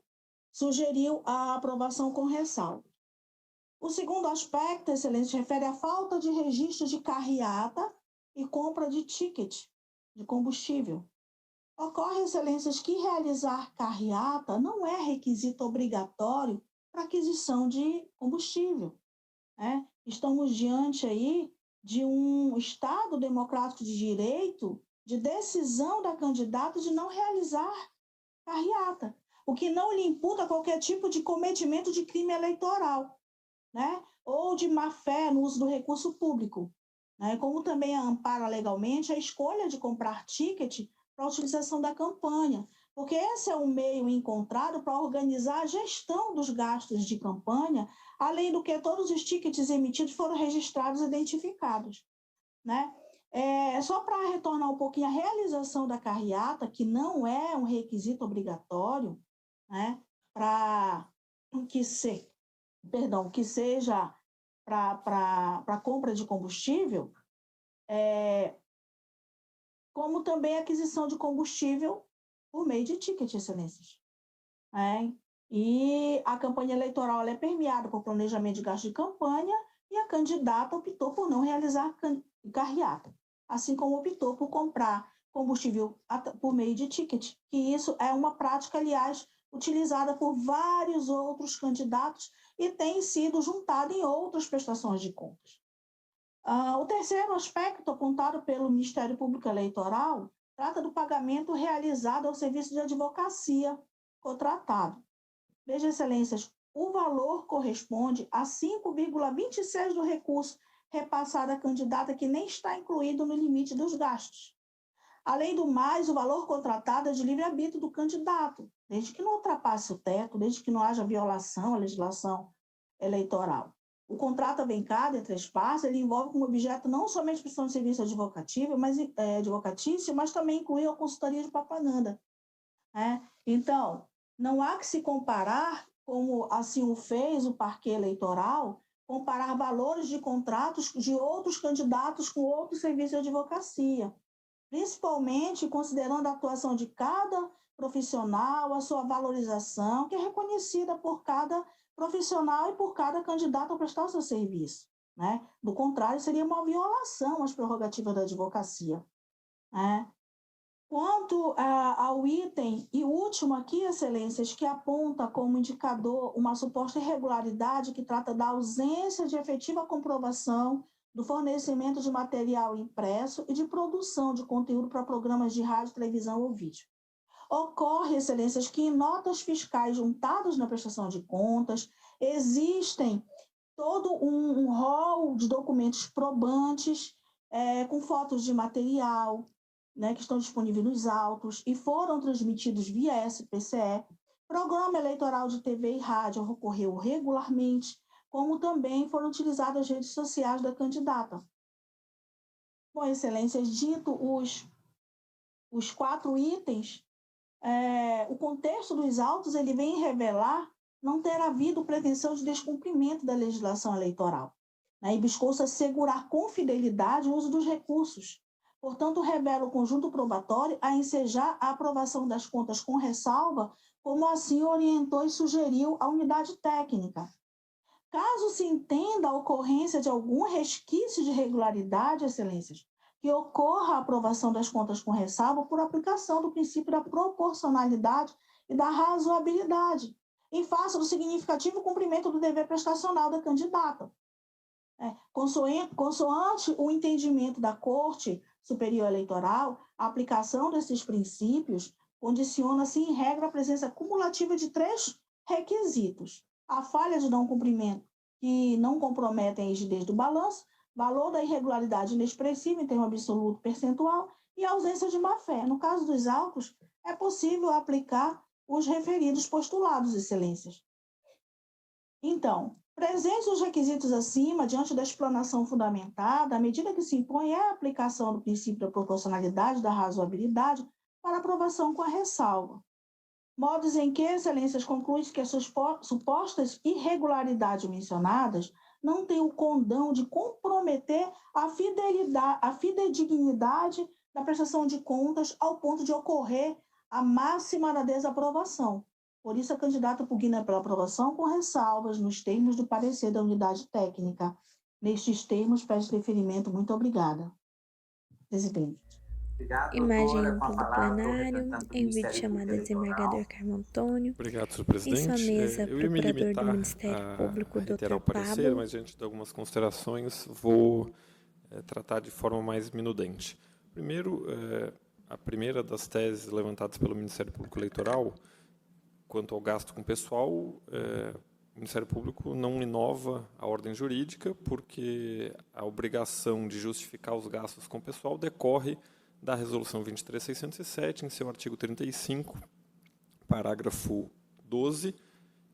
sugeriu a aprovação com ressalva. O segundo aspecto, Excelência, refere à falta de registro de carreata e compra de ticket de combustível. Ocorre, Excelências, que realizar carreata não é requisito obrigatório para aquisição de combustível. Estamos diante aí de um Estado democrático de direito, de decisão da candidata de não realizar carreata, o que não lhe imputa qualquer tipo de cometimento de crime eleitoral, ou de má-fé no uso do recurso público, como também ampara legalmente a escolha de comprar ticket para a utilização da campanha, porque esse é o meio encontrado para organizar a gestão dos gastos de campanha, além do que todos os tickets emitidos foram registrados e identificados. Só para retornar um pouquinho, a realização da carreata, que não é um requisito obrigatório, para que seja para compra de combustível, como também a aquisição de combustível por meio de ticket, Excelências. E a campanha eleitoral é permeada por planejamento de gasto de campanha e a candidata optou por não realizar carreata, assim como optou por comprar combustível por meio de ticket, que isso é uma prática, aliás, utilizada por vários outros candidatos e tem sido juntada em outras prestações de contas. O terceiro aspecto apontado pelo Ministério Público Eleitoral trata do pagamento realizado ao serviço de advocacia contratado. Veja, Excelências, o valor corresponde a 5,26% do recurso repassado à candidata, que nem está incluído no limite dos gastos. Além do mais, o valor contratado é de livre-arbítrio do candidato, desde que não ultrapasse o teto, desde que não haja violação à legislação eleitoral. O contrato avencado entre as partes, ele envolve como objeto não somente a prestação de serviço advocatício, mas também inclui a consultoria de propaganda. Então, não há que se comparar, como assim o fez o parquê eleitoral, comparar valores de contratos de outros candidatos com outros serviços de advocacia, principalmente considerando a atuação de cada profissional, a sua valorização, que é reconhecida por cada profissional e por cada candidato a prestar o seu serviço. Do contrário, seria uma violação às prerrogativas da advocacia. Quanto ao item, e último aqui, Excelências, que aponta como indicador uma suposta irregularidade que trata da ausência de efetiva comprovação do fornecimento de material impresso e de produção de conteúdo para programas de rádio, televisão ou vídeo. Ocorre, Excelências, que em notas fiscais juntadas na prestação de contas, existem todo um rol de documentos probantes, com fotos de material, que estão disponíveis nos autos e foram transmitidos via SPCE. Programa eleitoral de TV e rádio ocorreu regularmente, como também foram utilizadas as redes sociais da candidata. Bom, Excelências, dito os 4 itens, o contexto dos autos ele vem revelar não ter havido pretensão de descumprimento da legislação eleitoral, e buscou-se assegurar com fidelidade o uso dos recursos. Portanto, revela o conjunto probatório a ensejar a aprovação das contas com ressalva, como assim orientou e sugeriu a unidade técnica. Caso se entenda a ocorrência de algum resquício de irregularidade, Excelências, que ocorra a aprovação das contas com ressalva por aplicação do princípio da proporcionalidade e da razoabilidade, em face do significativo cumprimento do dever prestacional da candidata. Consoante o entendimento da Corte Superior Eleitoral, a aplicação desses princípios condiciona-se, em regra, a presença cumulativa de 3 requisitos: a falha de não cumprimento que não comprometem a rigidez do balanço, valor da irregularidade inexpressiva em termo absoluto percentual e ausência de má-fé. No caso dos autos, é possível aplicar os referidos postulados, excelências. Então, presentes os requisitos acima, diante da explanação fundamentada, a medida que se impõe é a aplicação do princípio da proporcionalidade e da razoabilidade para aprovação com a ressalva. Modos em que, excelências, conclui que as supostas irregularidades mencionadas não têm o condão de comprometer a fidedignidade da prestação de contas ao ponto de ocorrer a máxima da desaprovação. Por isso, a candidata pugna pela aprovação com ressalvas nos termos do parecer da unidade técnica. Nestes termos, peço deferimento. Muito obrigada. Presidente. Obrigado, Imagem doutora. Com a do palavra, o plenário, representante do envio de Ministério chamada Público desembargador Eleitoral. Carmo Antônio. Obrigado, senhor Em presidente. sua mesa, Eu ia me procurador do limitar Ministério Público, a reiterar Dr. o parecer, Pablo. mas diante de algumas considerações, vou tratar de forma mais minudente. Primeiro, a primeira das teses levantadas pelo Ministério Público Eleitoral, quanto ao gasto com pessoal, o Ministério Público não inova a ordem jurídica, porque a obrigação de justificar os gastos com pessoal decorre da Resolução 23.607, em seu artigo 35, parágrafo 12,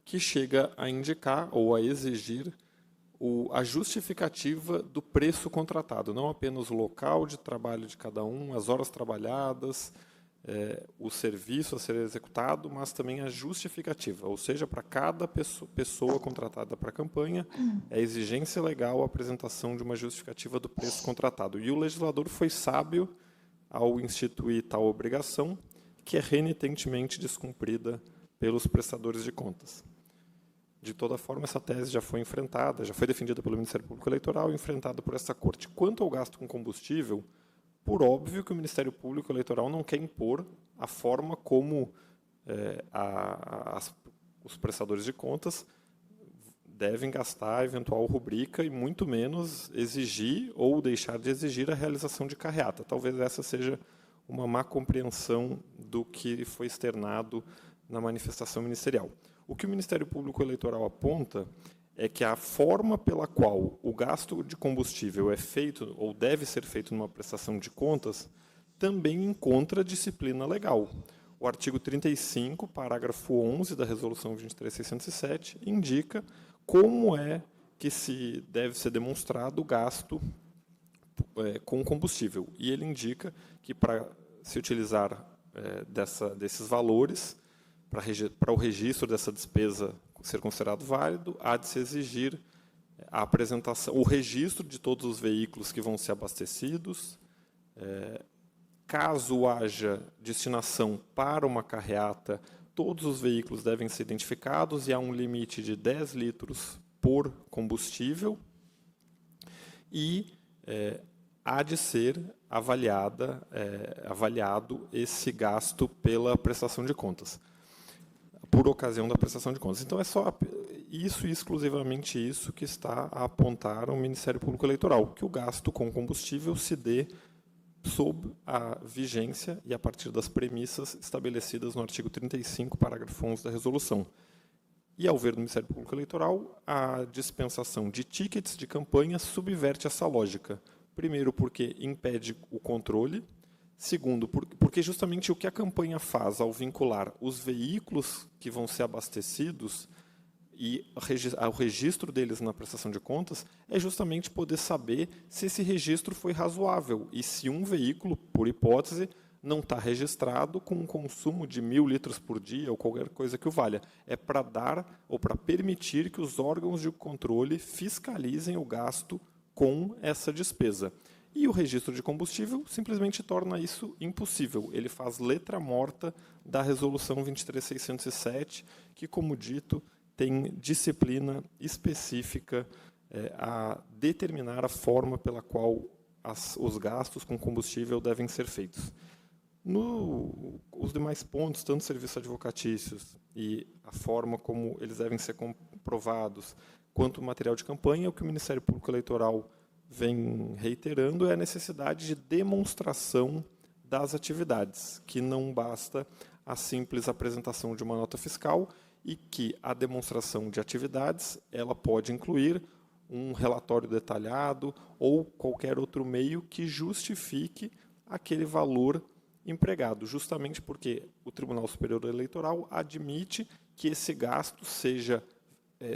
que chega a indicar ou a exigir a justificativa do preço contratado, não apenas o local de trabalho de cada um, as horas trabalhadas, o serviço a ser executado, mas também a justificativa, ou seja, para cada pessoa contratada para a campanha, é exigência legal a apresentação de uma justificativa do preço contratado. E o legislador foi sábio ao instituir tal obrigação, que é renitentemente descumprida pelos prestadores de contas. De toda forma, essa tese já foi enfrentada, já foi defendida pelo Ministério Público Eleitoral e enfrentada por essa Corte. Quanto ao gasto com combustível, por óbvio que o Ministério Público Eleitoral não quer impor a forma como os prestadores de contas devem gastar a eventual rubrica e muito menos exigir ou deixar de exigir a realização de carreata. Talvez essa seja uma má compreensão do que foi externado na manifestação ministerial. O que o Ministério Público Eleitoral aponta é que a forma pela qual o gasto de combustível é feito ou deve ser feito numa prestação de contas também encontra disciplina legal. O artigo 35, parágrafo 11 da Resolução 23.607, indica como é que se deve ser demonstrado o gasto com combustível. E ele indica que, para se utilizar desses valores, para o registro dessa despesa ser considerado válido, há de se exigir a apresentação, o registro de todos os veículos que vão ser abastecidos. Caso haja destinação para uma carreata, todos os veículos devem ser identificados e há um limite de 10 litros por combustível e há de ser avaliado esse gasto pela prestação de contas, por ocasião da prestação de contas. Então, é só isso e exclusivamente isso que está a apontar ao Ministério Público Eleitoral, que o gasto com combustível se dê sob a vigência e a partir das premissas estabelecidas no artigo 35, parágrafo 11 da resolução. E, ao ver do Ministério Público Eleitoral, a dispensação de tickets de campanha subverte essa lógica. Primeiro, porque impede o controle. Segundo, porque justamente o que a campanha faz ao vincular os veículos que vão ser abastecidos e o registro deles na prestação de contas é justamente poder saber se esse registro foi razoável e se um veículo, por hipótese, não está registrado com um consumo de 1.000 litros por dia ou qualquer coisa que o valha. É para dar ou para permitir que os órgãos de controle fiscalizem o gasto com essa despesa. E o registro de combustível simplesmente torna isso impossível. Ele faz letra morta da Resolução 23.607, que, como dito, tem disciplina específica a determinar a forma pela qual os gastos com combustível devem ser feitos. Os demais pontos, tanto serviços advocatícios e a forma como eles devem ser comprovados, quanto o material de campanha, o que o Ministério Público Eleitoral vem reiterando é a necessidade de demonstração das atividades, que não basta a simples apresentação de uma nota fiscal e que a demonstração de atividades ela pode incluir um relatório detalhado ou qualquer outro meio que justifique aquele valor empregado, justamente porque o Tribunal Superior Eleitoral admite que esse gasto seja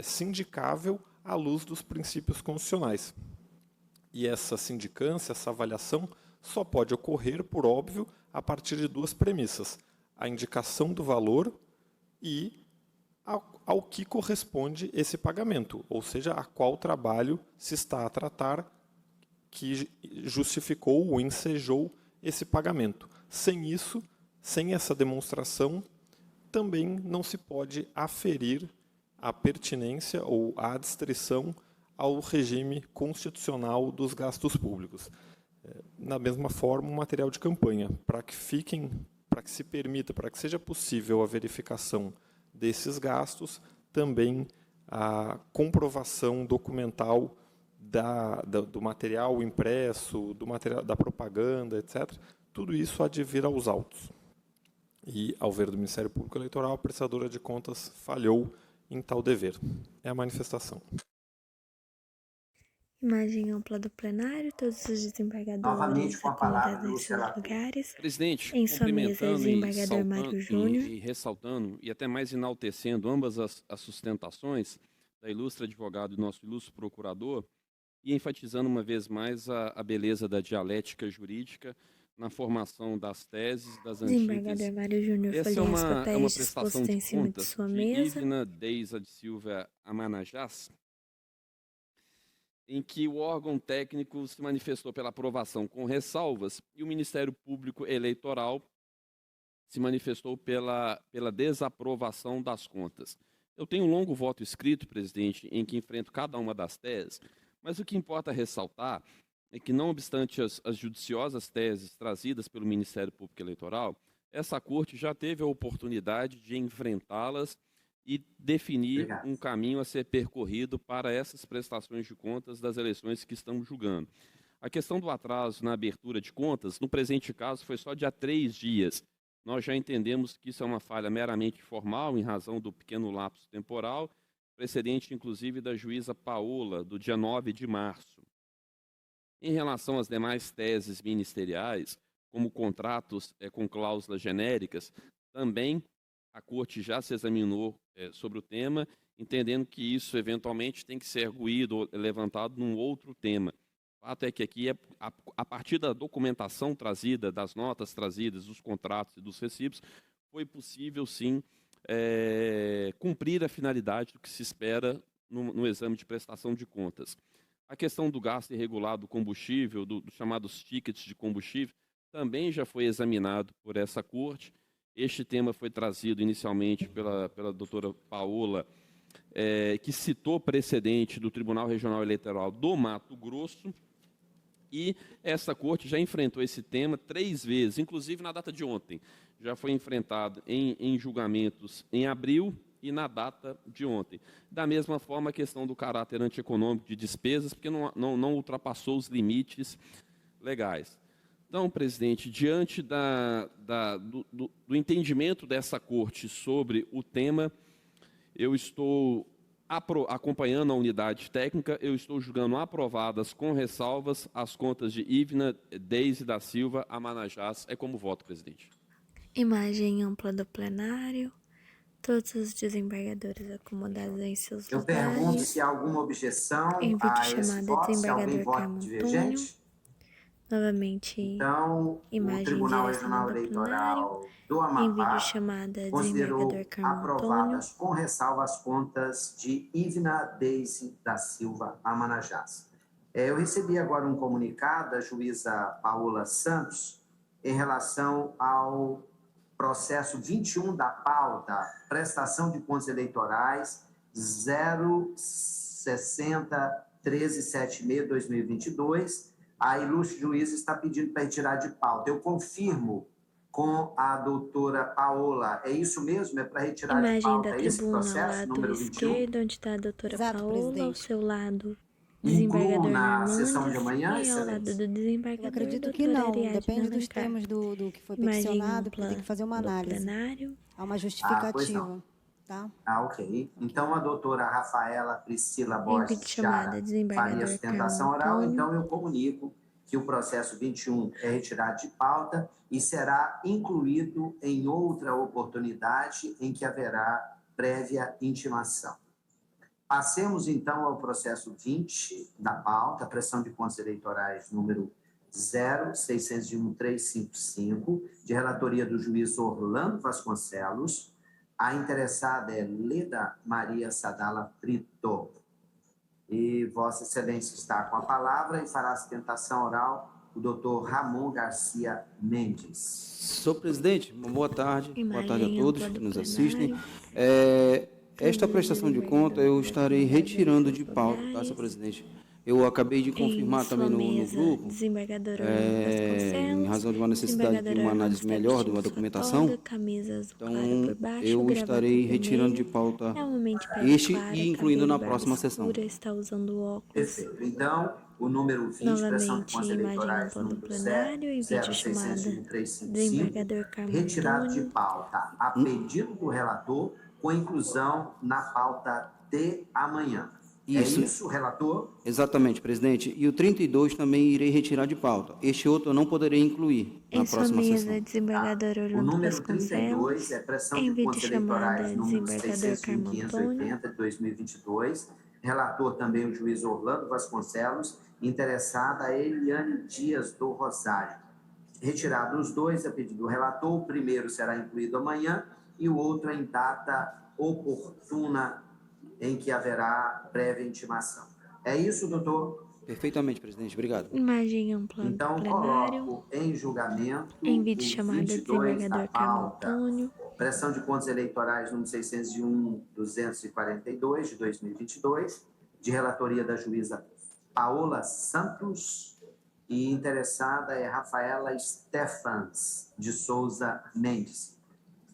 sindicável à luz dos princípios constitucionais. E essa sindicância, essa avaliação, só pode ocorrer, por óbvio, a partir de duas premissas: a indicação do valor e ao que corresponde esse pagamento, ou seja, a qual trabalho se está a tratar que justificou ou ensejou esse pagamento. Sem isso, sem essa demonstração, também não se pode aferir a pertinência ou a adstrição ao regime constitucional dos gastos públicos. Da mesma forma, o material de campanha, para que se permita, para que seja possível a verificação desses gastos, também a comprovação documental do material impresso, do material da propaganda, etc. Tudo isso há de vir aos autos. E, ao ver do Ministério Público Eleitoral, a prestadora de contas falhou em tal dever. É a manifestação. Imagem ampla do plenário, todos os desembargadores Novamente com a palavra acomodados em seus lugares. Presidente, Em sua mesa, cumprimentando desembargador Mário Júnior. e ressaltando, e até mais enaltecendo ambas as sustentações da ilustre advogado e nosso ilustre procurador, e enfatizando uma vez mais a beleza da dialética jurídica na formação das teses, das antigas. Desembargador Mário Júnior, Essa folheia os é uma papéis prestação dispostos de em cima de contas sua de mesa. Ivna Deisa de Silva Amanajás, em que o órgão técnico se manifestou pela aprovação com ressalvas e o Ministério Público Eleitoral se manifestou pela desaprovação das contas. Eu tenho um longo voto escrito, presidente, em que enfrento cada uma das teses, mas o que importa ressaltar é que, não obstante as judiciosas teses trazidas pelo Ministério Público Eleitoral, essa Corte já teve a oportunidade de enfrentá-las e definir um caminho a ser percorrido para essas prestações de contas das eleições que estamos julgando. A questão do atraso na abertura de contas, no presente caso, foi só de há 3 dias. Nós já entendemos que isso é uma falha meramente formal, em razão do pequeno lapso temporal, precedente, inclusive, da juíza Paola, do dia 9 de março. Em relação às demais teses ministeriais, como contratos com cláusulas genéricas, também a Corte já se examinou sobre o tema, entendendo que isso eventualmente tem que ser arguído ou levantado num outro tema. O fato é que aqui, a partir da documentação trazida, das notas trazidas, dos contratos e dos recibos, foi possível, sim, cumprir a finalidade do que se espera no exame de prestação de contas. A questão do gasto irregular do combustível, dos chamados tickets de combustível, também já foi examinado por essa Corte. Este tema foi trazido inicialmente pela doutora Paola, que citou precedente do Tribunal Regional Eleitoral do Mato Grosso, e essa Corte já enfrentou esse tema 3 vezes, inclusive na data de ontem. Já foi enfrentado em julgamentos em abril e na data de ontem. Da mesma forma, a questão do caráter antieconômico de despesas, porque não ultrapassou os limites legais. Então, presidente, diante do entendimento dessa Corte sobre o tema, eu estou acompanhando a unidade técnica, eu estou julgando aprovadas com ressalvas as contas de Ivna Deise da Silva Amanajás. É como voto, presidente. Imagem ampla do plenário. Todos os desembargadores acomodados em seus lugares. Eu pergunto se há alguma objeção Em vídeo a esse chamada, voto, se alguém desembargador vota Carmo divergente. Novamente, Então, o imagem Tribunal Regional direcionada ao Eleitoral do Em vídeo Amapá chamada, considerou desembargador Carmo aprovadas com ressalva as contas de Ivna Deise da Silva Amanajás. Eu recebi agora um comunicado da juíza Paola Santos em relação ao processo 21 da pauta, prestação de contas eleitorais 060-1376-2022. A ilustre juíza está pedindo para retirar de pauta. Eu confirmo com a doutora Paola. É isso mesmo? É para retirar de pauta esse processo, lado número 21? esquerdo, onde está a doutora Paola, presidente. ao seu lado, Incluo desembargador na sessão de Narmandes, amanhã, e ao lado excelência? do desembargador, Eu acredito que doutora não, Ariadne depende dos Alencar. temas do que foi Imagem peticionado, porque ampla tem que fazer uma do análise. plenário. Há uma pois justificativa. não. tá? Ok. Então, a doutora Rafaela Priscila Borges Vídeo chamada faria desembargador sustentação Carmo oral, Antônio. então eu comunico que o processo 21 é retirado de pauta e será incluído em outra oportunidade em que haverá prévia intimação. Passemos, então, ao processo 20 da pauta, prestação de contas eleitorais número 0601355, de relatoria do juiz Orlando Vasconcelos. A interessada é Leda Maria Sadala Brito. E Vossa Excelência está com a palavra e fará a sustentação oral o doutor Ramon Garcia Mendes. Senhor presidente, uma boa tarde. Boa tarde a Imagem todos ampla que do nos plenário. assistem. Esta prestação de conta eu estarei retirando de pauta, tá, senhor presidente? Eu acabei de confirmar também no grupo, desembargador em razão de uma necessidade de uma análise melhor de uma documentação. Então, eu estarei retirando de pauta este e incluindo na próxima sessão. Está usando óculos. Perfeito. Então, o número 20, prestação de Novamente, contas imagem eleitorais ampla do número plenário e vídeo chamada 0601355, desembargador Carmo retirado de Antônio. pauta a pedido do relator, com inclusão na pauta de amanhã. Isso. É isso, relator? Exatamente, presidente. E o 32 também irei retirar de pauta. Este outro eu não poderei incluir na próxima sessão. Desembargador O Orlando número 32 Vasconcelos. é prestação Em de vídeo contas chamada eleitorais número desembargador Carmo Antônio. 601.580 de 2022. Relator também o juiz Orlando Vasconcelos. Interessada a Eliane Dias do Rosário. Retirado os dois a pedido do relator. O primeiro será incluído amanhã e o outro em data oportuna em que haverá prévia intimação. É isso, doutor? Perfeitamente, presidente. Obrigado. Imagem ampla Então, do plenário. coloco em julgamento Em vídeo o chamada 22 da desembargador Carmo pauta, Antônio. prestação de contas eleitorais número 601.242 de 2022, de relatoria da juíza Paola Santos, e interessada é Rafaela Stephans de Souza Mendes.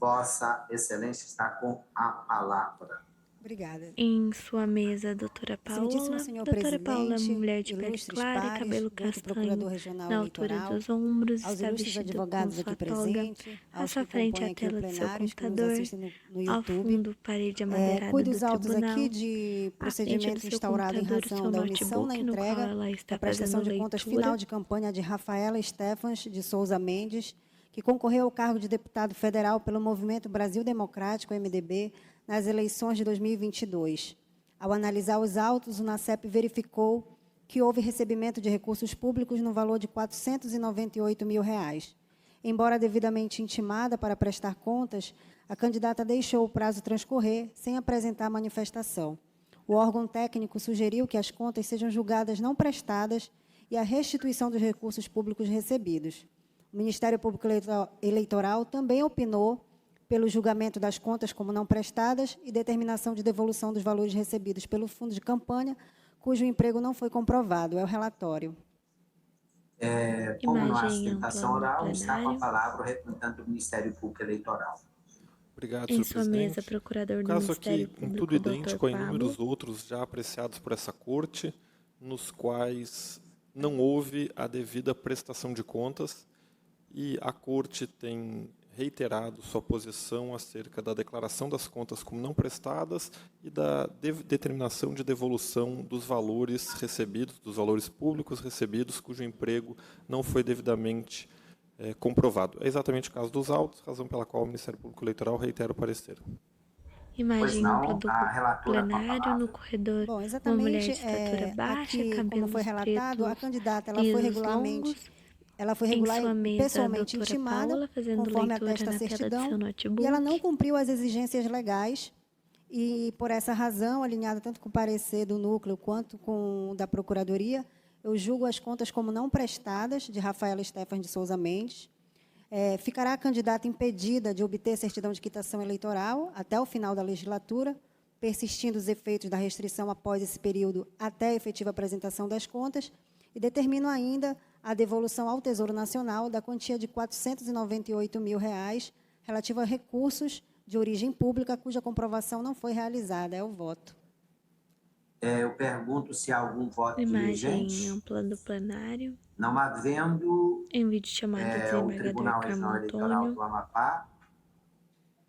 Vossa Excelência está com a palavra. Obrigada. Em sua mesa, doutora Paula. Excelentíssimo senhor Doutora Paula é presidente, mulher de pele ilustres clara e pares, cabelo doutor castanho procurador regional na altura eleitoral, dos ombros, aos está ilustres vestido com advogados sua aqui toga, presentes, à aos sua que frente compõem a aqui o tela do seu plenário, os que nos computador, assistem no ao YouTube. fundo parede amadeirada Cuido do dos autos tribunal, aqui de à frente procedimento do seu instaurado em computador, razão seu da omissão na notebook, no qual entrega ela está da prestação fazendo de contas leitura. final de campanha de Rafaela Stephans de Souza Mendes, que concorreu ao cargo de deputado federal pelo Movimento Brasil Democrático, MDB, nas eleições de 2022. Ao analisar os autos, o NACEP verificou que houve recebimento de recursos públicos no valor de R$ 498 mil. Embora devidamente intimada para prestar contas, a candidata deixou o prazo transcorrer sem apresentar manifestação. O órgão técnico sugeriu que as contas sejam julgadas não prestadas e a restituição dos recursos públicos recebidos. O Ministério Público Eleitoral também opinou pelo julgamento das contas como não prestadas e determinação de devolução dos valores recebidos pelo fundo de campanha, cujo emprego não foi comprovado. É o relatório. Como não há sustentação oral, está com a palavra o representante do Ministério Público Eleitoral. Obrigado, Em senhor sua presidente. mesa, procurador do Caso Ministério aqui, Público, em tudo idêntico a Dr. inúmeros Pablo. outros já apreciados por essa Corte, nos quais não houve a devida prestação de contas e a Corte tem reiterado sua posição acerca da declaração das contas como não prestadas e da determinação de devolução dos valores recebidos, dos valores públicos recebidos, cujo emprego não foi devidamente comprovado. É exatamente o caso dos autos, razão pela qual o Ministério Público Eleitoral reitera o parecer. Imagem ampla do plenário no corredor. Bom, Uma mulher exatamente, de estatura baixa, aqui, como cabelos foi relatado, a pretos, candidata ela foi regularmente, longos. ela foi Em sua mesa, pessoalmente a doutora intimada, Paula fazendo conforme leitura atesta a na tela de certidão, seu notebook. e ela não cumpriu as exigências legais, e por essa razão, alinhada tanto com o parecer do núcleo quanto com o da Procuradoria, eu julgo as contas como não prestadas de Rafaela Stephans de Souza Mendes. Ficará a candidata impedida de obter certidão de quitação eleitoral até o final da legislatura, persistindo os efeitos da restrição após esse período até a efetiva apresentação das contas, e determino ainda a devolução ao Tesouro Nacional da quantia de R$ 498 mil relativa a recursos de origem pública cuja comprovação não foi realizada. É o voto. Eu pergunto se há algum voto Imagem divergente. ampla do plenário. Não havendo, Em vídeo chamada o desembargador Tribunal Carmo Regional Eleitoral Antônio. do Amapá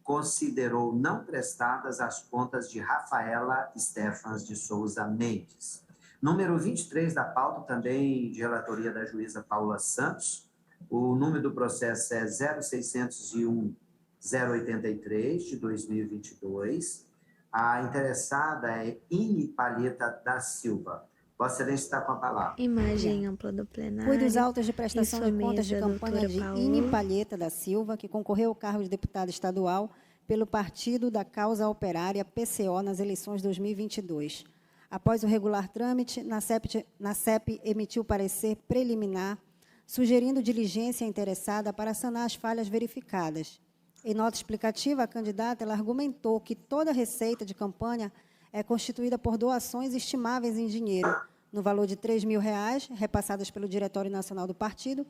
considerou não prestadas as contas de Rafaela Stephans de Souza Mendes. Número 23 da pauta, também de relatoria da juíza Paula Santos. O número do processo é 0601-083, de 2022. A interessada é Ine Palheta da Silva. Vossa Excelência está com a palavra. Imagem ampla do plenário. Cuido dos autos de prestação de contas de campanha de Ine Palheta da Silva, que concorreu ao cargo de deputada estadual pelo Partido da Causa Operária, PCO, nas eleições de 2022. Após o regular trâmite, na CEP emitiu parecer preliminar, sugerindo diligência interessada para sanar as falhas verificadas. Em nota explicativa, a candidata ela argumentou que toda receita de campanha é constituída por doações estimáveis em dinheiro, no valor de R$ 3.000, repassadas pelo Diretório Nacional do Partido,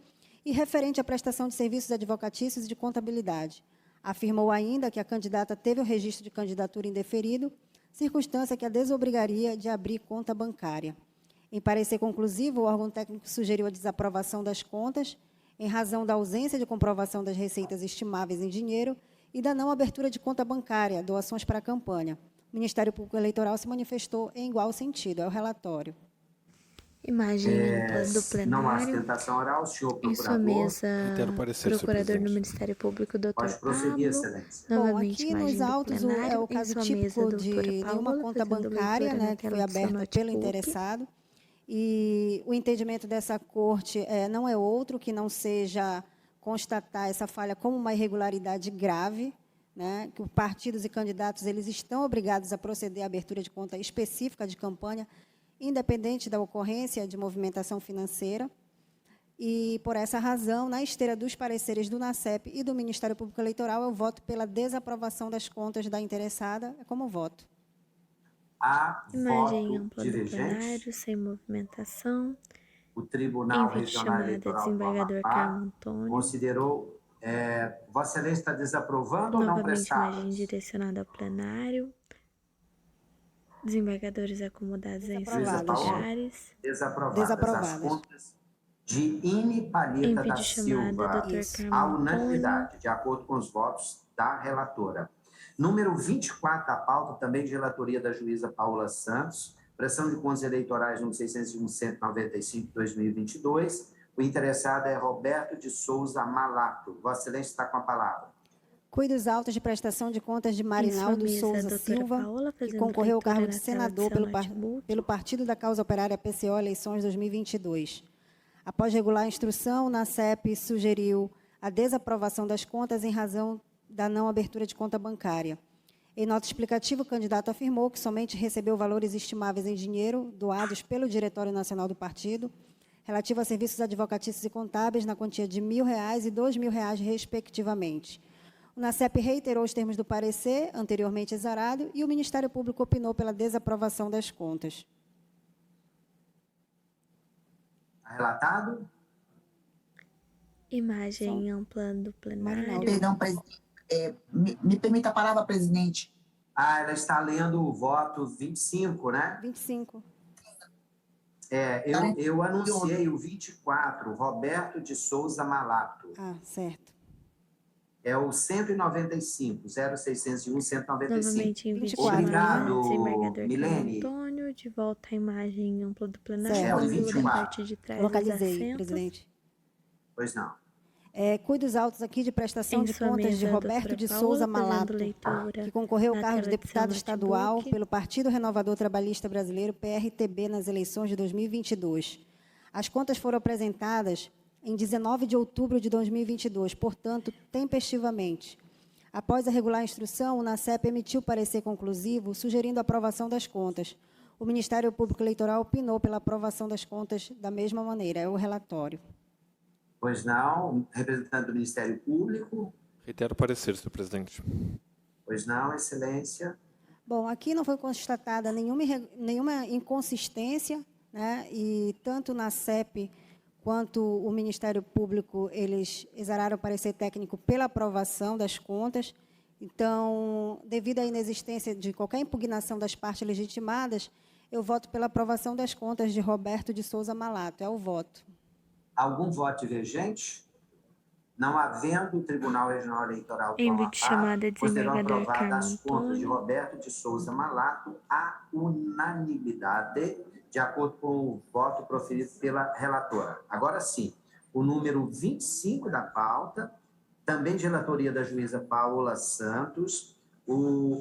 e referente à prestação de serviços advocatícios e de contabilidade. Afirmou ainda que a candidata teve o registro de candidatura indeferido, circunstância que a desobrigaria de abrir conta bancária. Em parecer conclusivo, o órgão técnico sugeriu a desaprovação das contas, em razão da ausência de comprovação das receitas estimáveis em dinheiro e da não abertura de conta bancária, doações para a campanha. O Ministério Público Eleitoral se manifestou em igual sentido. É o relatório. Imagem ampla do plenário. Não há sustentação oral, senhor procurador. Em sua mesa, procurador do Ministério Público, doutor Pode prosseguir, Excelência. Bom, aqui nos autos é o caso típico de nenhuma conta bancária, né, que foi aberta pelo interessado. E o entendimento dessa corte não é outro que não seja constatar essa falha como uma irregularidade grave, né, que os partidos e candidatos eles estão obrigados a proceder à abertura de conta específica de campanha, independente da ocorrência de movimentação financeira. E, por essa razão, na esteira dos pareceres do NACEP e do Ministério Público Eleitoral, eu voto pela desaprovação das contas da interessada como voto. Há imagem voto ampla divergente. Do plenário, sem movimentação. O Tribunal Em Regional chamada, Eleitoral do desembargador Carmo Antônio. considerou... Vossa Excelência está desaprovando ou não Novamente, prestadas? imagem direcionada ao plenário. Desembargadores acomodados em seus lugares. Desaprovadas as contas de Ine Palheta da Silva, à unanimidade, de acordo com os votos da relatora. Número 24 da pauta, também de relatoria da juíza Paula Santos, prestação de contas eleitorais número 601-195, 2022. O interessado é Roberto de Souza Malato. Vossa Excelência está com a palavra. Cuido dos autos de prestação de contas de Marinaldo Souza Silva, que concorreu ao cargo de senador pelo Partido da Causa Operária PCO, eleições 2022. Após regular a instrução, o NACEP sugeriu a desaprovação das contas em razão da não abertura de conta bancária. Em nota explicativa, o candidato afirmou que somente recebeu valores estimáveis em dinheiro doados pelo Diretório Nacional do Partido, relativo a serviços advocatícios e contábeis na quantia de R$ 1.000 e R$ 2.000, respectivamente. O NACEP reiterou os termos do parecer, anteriormente exarado, e o Ministério Público opinou pela desaprovação das contas. Relatado? Imagem ampla do plenário. Perdão, presidente. Me permita a palavra, presidente. Ela está lendo o voto 25, né? 25. Eu anunciei o 24, Roberto de Souza Malato. Ah, certo. É o 195, 0601, 195. Novamente em 24. Obrigado, Desembargador Milene. Antônio, de volta à imagem ampla do plenário. Certo. Da parte de trás localizei, presidente. Pois não. Cuido dos autos aqui de prestação de contas de Roberto de Souza Malato, que concorreu ao cargo de deputado estadual pelo Partido Renovador Trabalhista Brasileiro, PRTB, nas eleições de 2022. As contas foram apresentadas em 19 de outubro de 2022, portanto, tempestivamente. Após a regular instrução, o NACEP emitiu parecer conclusivo, sugerindo a aprovação das contas. O Ministério Público Eleitoral opinou pela aprovação das contas da mesma maneira. É o relatório. Pois não, representante do Ministério Público. Reitero o parecer, senhor presidente. Pois não, Excelência. Bom, aqui não foi constatada nenhuma inconsistência, né? E tanto na CEP quanto o Ministério Público, eles exararam o parecer técnico pela aprovação das contas. Então, devido à inexistência de qualquer impugnação das partes legitimadas, eu voto pela aprovação das contas de Roberto de Souza Malato. É o voto. Algum voto divergente? Não havendo o Tribunal Regional Eleitoral do Em vídeo chamada, Amapá, considerou desembargador aprovadas Carmo as contas de Antônio. Roberto de Souza Malato à unanimidade, de acordo com o voto proferido pela relatora. Agora sim, o número 25 da pauta, também de relatoria da juíza Paola Santos,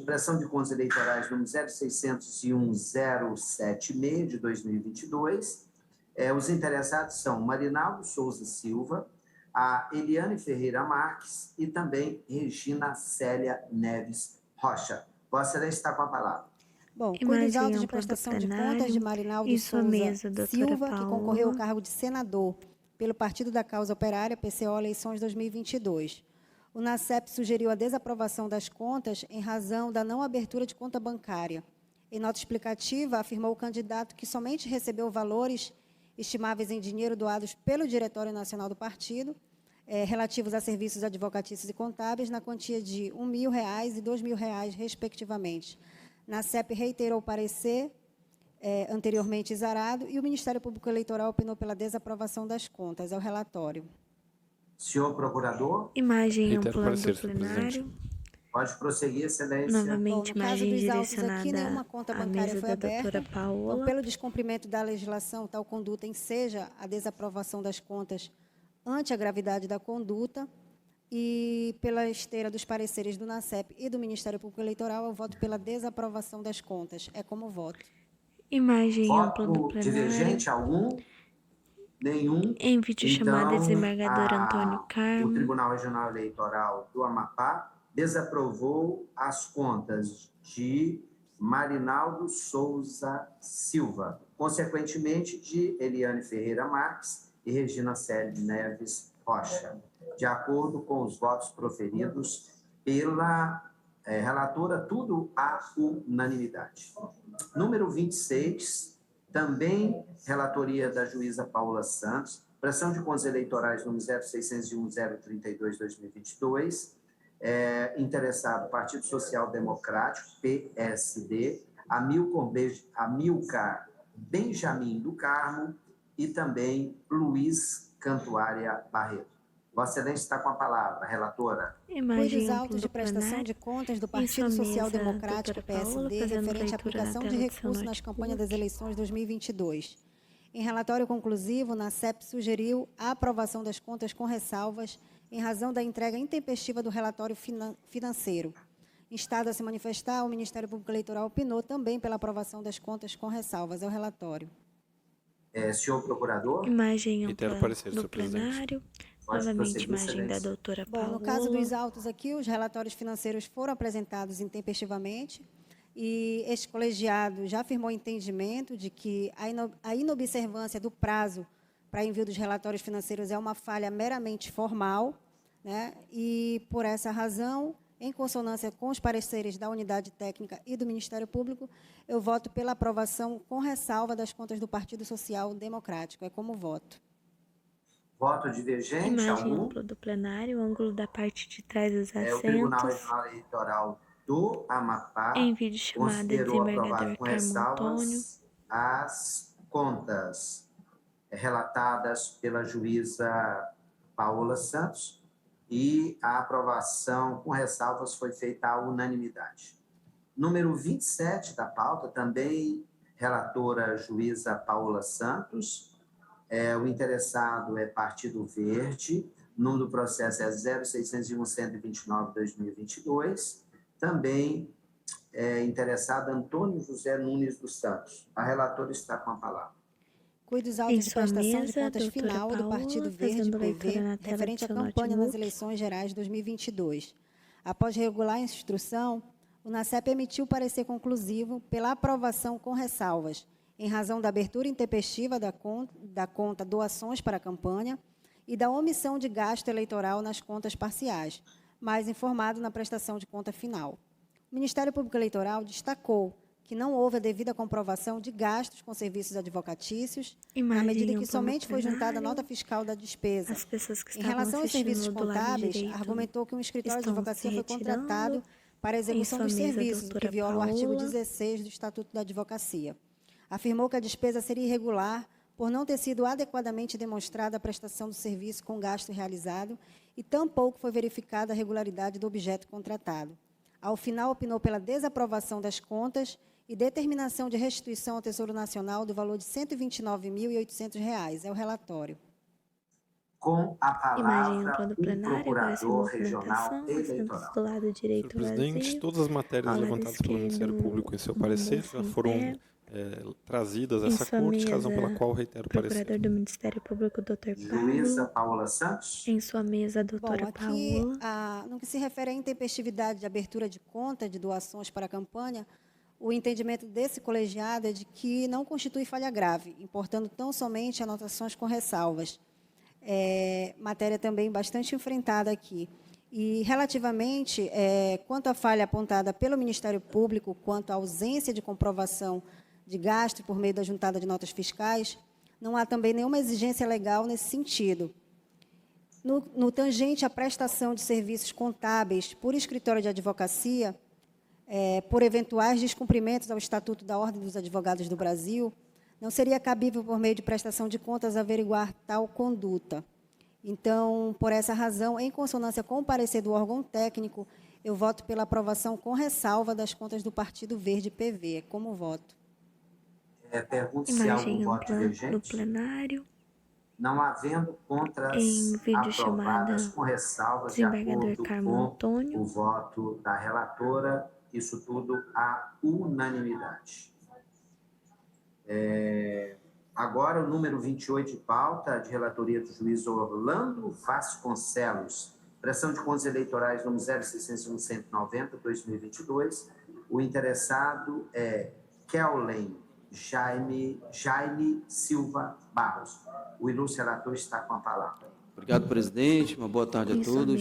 prestação de contas eleitorais número 0601-076 de 2022. Os interessados são Marinaldo Souza Silva, a Eliane Ferreira Marques e também Regina Célia Neves Rocha. Vossa Excelência está com a palavra. Bom, cuido dos autos de prestação de contas de Marinaldo Souza Silva, que concorreu ao cargo de senador pelo Partido da Causa Operária, PCO, eleições 2022. O NACEP sugeriu a desaprovação das contas em razão da não abertura de conta bancária. Em nota explicativa, afirmou o candidato que somente recebeu valores estimáveis em dinheiro doados pelo Diretório Nacional do Partido, relativos a serviços advocatícios e contábeis, na quantia de R$ 1.000 e R$ 2.000, respectivamente. NACEP reiterou o parecer anteriormente exarado e o Ministério Público Eleitoral opinou pela desaprovação das contas. É o relatório. Senhor Procurador. Imagem em plano do plenário. Pode prosseguir, Excelência. Novamente, no caso dos autos direcionada aqui, nenhuma conta bancária foi aberta. Paola. Pelo descumprimento da legislação, tal conduta enseja a desaprovação das contas ante a gravidade da conduta e pela esteira dos pareceres do NACEP e do Ministério Público Eleitoral, eu voto pela desaprovação das contas. É como voto. Imagem em plano do Voto plenário. divergente algum? Nenhum. Em vídeo chamada, desembargador Antônio O Carmo. Tribunal Regional Eleitoral do Amapá desaprovou as contas de Marinaldo Souza Silva, consequentemente de Eliane Ferreira Marques e Regina Célia Neves Rocha, de acordo com os votos proferidos pela relatora, tudo à unanimidade. Número 26, também relatoria da juíza Paola Santos, prestação de contas eleitorais número 0601-032-2022, interessado Partido Social Democrático, PSD, Amilcar Benjamin do Carmo e também Luiz Cantuária Barreto. Vossa Excelência está com a palavra, relatora. Cuide dos autos de prestação de contas do Partido Social Democrático, PSD, referente à aplicação de recursos nas campanhas das eleições 2022. Em relatório conclusivo, o NACEP sugeriu a aprovação das contas com ressalvas em razão da entrega intempestiva do relatório financeiro. Instado a se manifestar, o Ministério Público Eleitoral opinou também pela aprovação das contas com ressalvas. É o relatório. Senhor Procurador. Imagem em plano do plenário. Novamente, imagem da doutora Paola. Bom, no caso dos autos aqui, os relatórios financeiros foram apresentados intempestivamente e este colegiado já afirmou entendimento de que a inobservância do prazo para envio dos relatórios financeiros é uma falha meramente formal, né? E, por essa razão, em consonância com os pareceres da Unidade Técnica e do Ministério Público, eu voto pela aprovação com ressalva das contas do Partido Social Democrático. É como voto. Voto divergente Imagem algum? ampla do plenário, ângulo da parte de trás dos assentos. O Tribunal Regional Eleitoral do Amapá em vídeo chamada, considerou desembargador aprovado com Carmo Antônio. ressalvas as contas relatadas pela juíza Paola Santos e a aprovação com ressalvas foi feita à unanimidade. Número 27 da pauta, também relatora juíza Paola Santos. O interessado é Partido Verde, o número do processo é 0601-129-2022. Também interessado Antônio José Nunes dos Santos. A relatora está com a palavra. Cuide dos autos de prestação de contas final do Partido Verde, PV, referente à campanha nas eleições gerais de 2022. Após regular a instrução, o NACEP emitiu parecer conclusivo pela aprovação com ressalvas, em razão da abertura intempestiva da conta doações para a campanha e da omissão de gasto eleitoral nas contas parciais, mas informado na prestação de conta final. O Ministério Público Eleitoral destacou que não houve a devida comprovação de gastos com serviços advocatícios, à medida que somente foi juntada a nota fiscal da despesa. Em relação aos serviços contábeis, argumentou que um escritório de advocacia foi contratado para a execução dos serviços, o que viola o artigo 16 do Estatuto da Advocacia. Afirmou que a despesa seria irregular por não ter sido adequadamente demonstrada a prestação do serviço com gasto realizado e tampouco foi verificada a regularidade do objeto contratado. Ao final, opinou pela desaprovação das contas e determinação de restituição ao Tesouro Nacional do valor de R$ 129.800. É o relatório. Com a palavra, do o plenário, Procurador Regional Eleitoral. Do lado direito, Senhor presidente, vazio. todas as matérias levantadas pelo Ministério Público em seu parecer já foram trazidas essa corte, razão pela qual reitero o parecer. Procurador do Ministério Público, doutor Juíza Paulo. Paola Santos. Em sua mesa, doutora Bom, aqui, Paola. no que se refere à intempestividade de abertura de conta de doações para a campanha, o entendimento desse colegiado é de que não constitui falha grave, importando tão somente anotações com ressalvas. Matéria também bastante enfrentada aqui. E, relativamente, quanto à falha apontada pelo Ministério Público, quanto à ausência de comprovação de gasto por meio da juntada de notas fiscais, não há também nenhuma exigência legal nesse sentido. No tangente à prestação de serviços contábeis por escritório de advocacia, por eventuais descumprimentos ao Estatuto da Ordem dos Advogados do Brasil, não seria cabível, por meio de prestação de contas, averiguar tal conduta. Então, por essa razão, em consonância com o parecer do órgão técnico, eu voto pela aprovação com ressalva das contas do Partido Verde PV. É como voto. Pergunta se há algum voto do divergente. plenário. Não havendo contras Em aprovadas com ressalvas de desembargador acordo Carmo com Antônio. o voto da relatora, isso tudo à unanimidade. Agora, o número 28 de pauta, de relatoria do juiz Orlando Vasconcelos, prestação de contas eleitorais número 06.190/2022. O interessado é Kellen Jaime Silva Barros. O ilustre relator está com a palavra. Obrigado, presidente. Uma boa tarde a todos.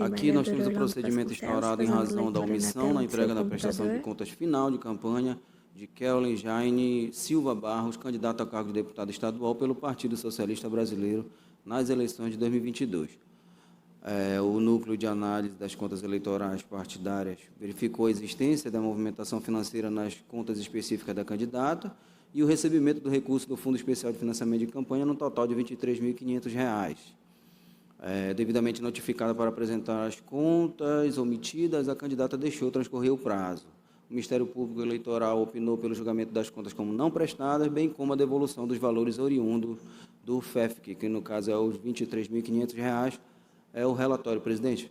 Aqui nós temos o procedimento instaurado em razão da omissão na entrega da prestação de contas final de campanha de Kellen Jaime Silva Barros, candidato a cargo de deputado estadual pelo Partido Socialista Brasileiro nas eleições de 2022. O Núcleo de Análise das Contas Eleitorais Partidárias verificou a existência da movimentação financeira nas contas específicas da candidata e o recebimento do recurso do Fundo Especial de Financiamento de Campanha no total de R$ 23.500. Devidamente notificada para apresentar as contas omitidas, a candidata deixou transcorrer o prazo. O Ministério Público Eleitoral opinou pelo julgamento das contas como não prestadas, bem como a devolução dos valores oriundos do FEFC, que no caso é os R$ 23.500. É o relatório, presidente.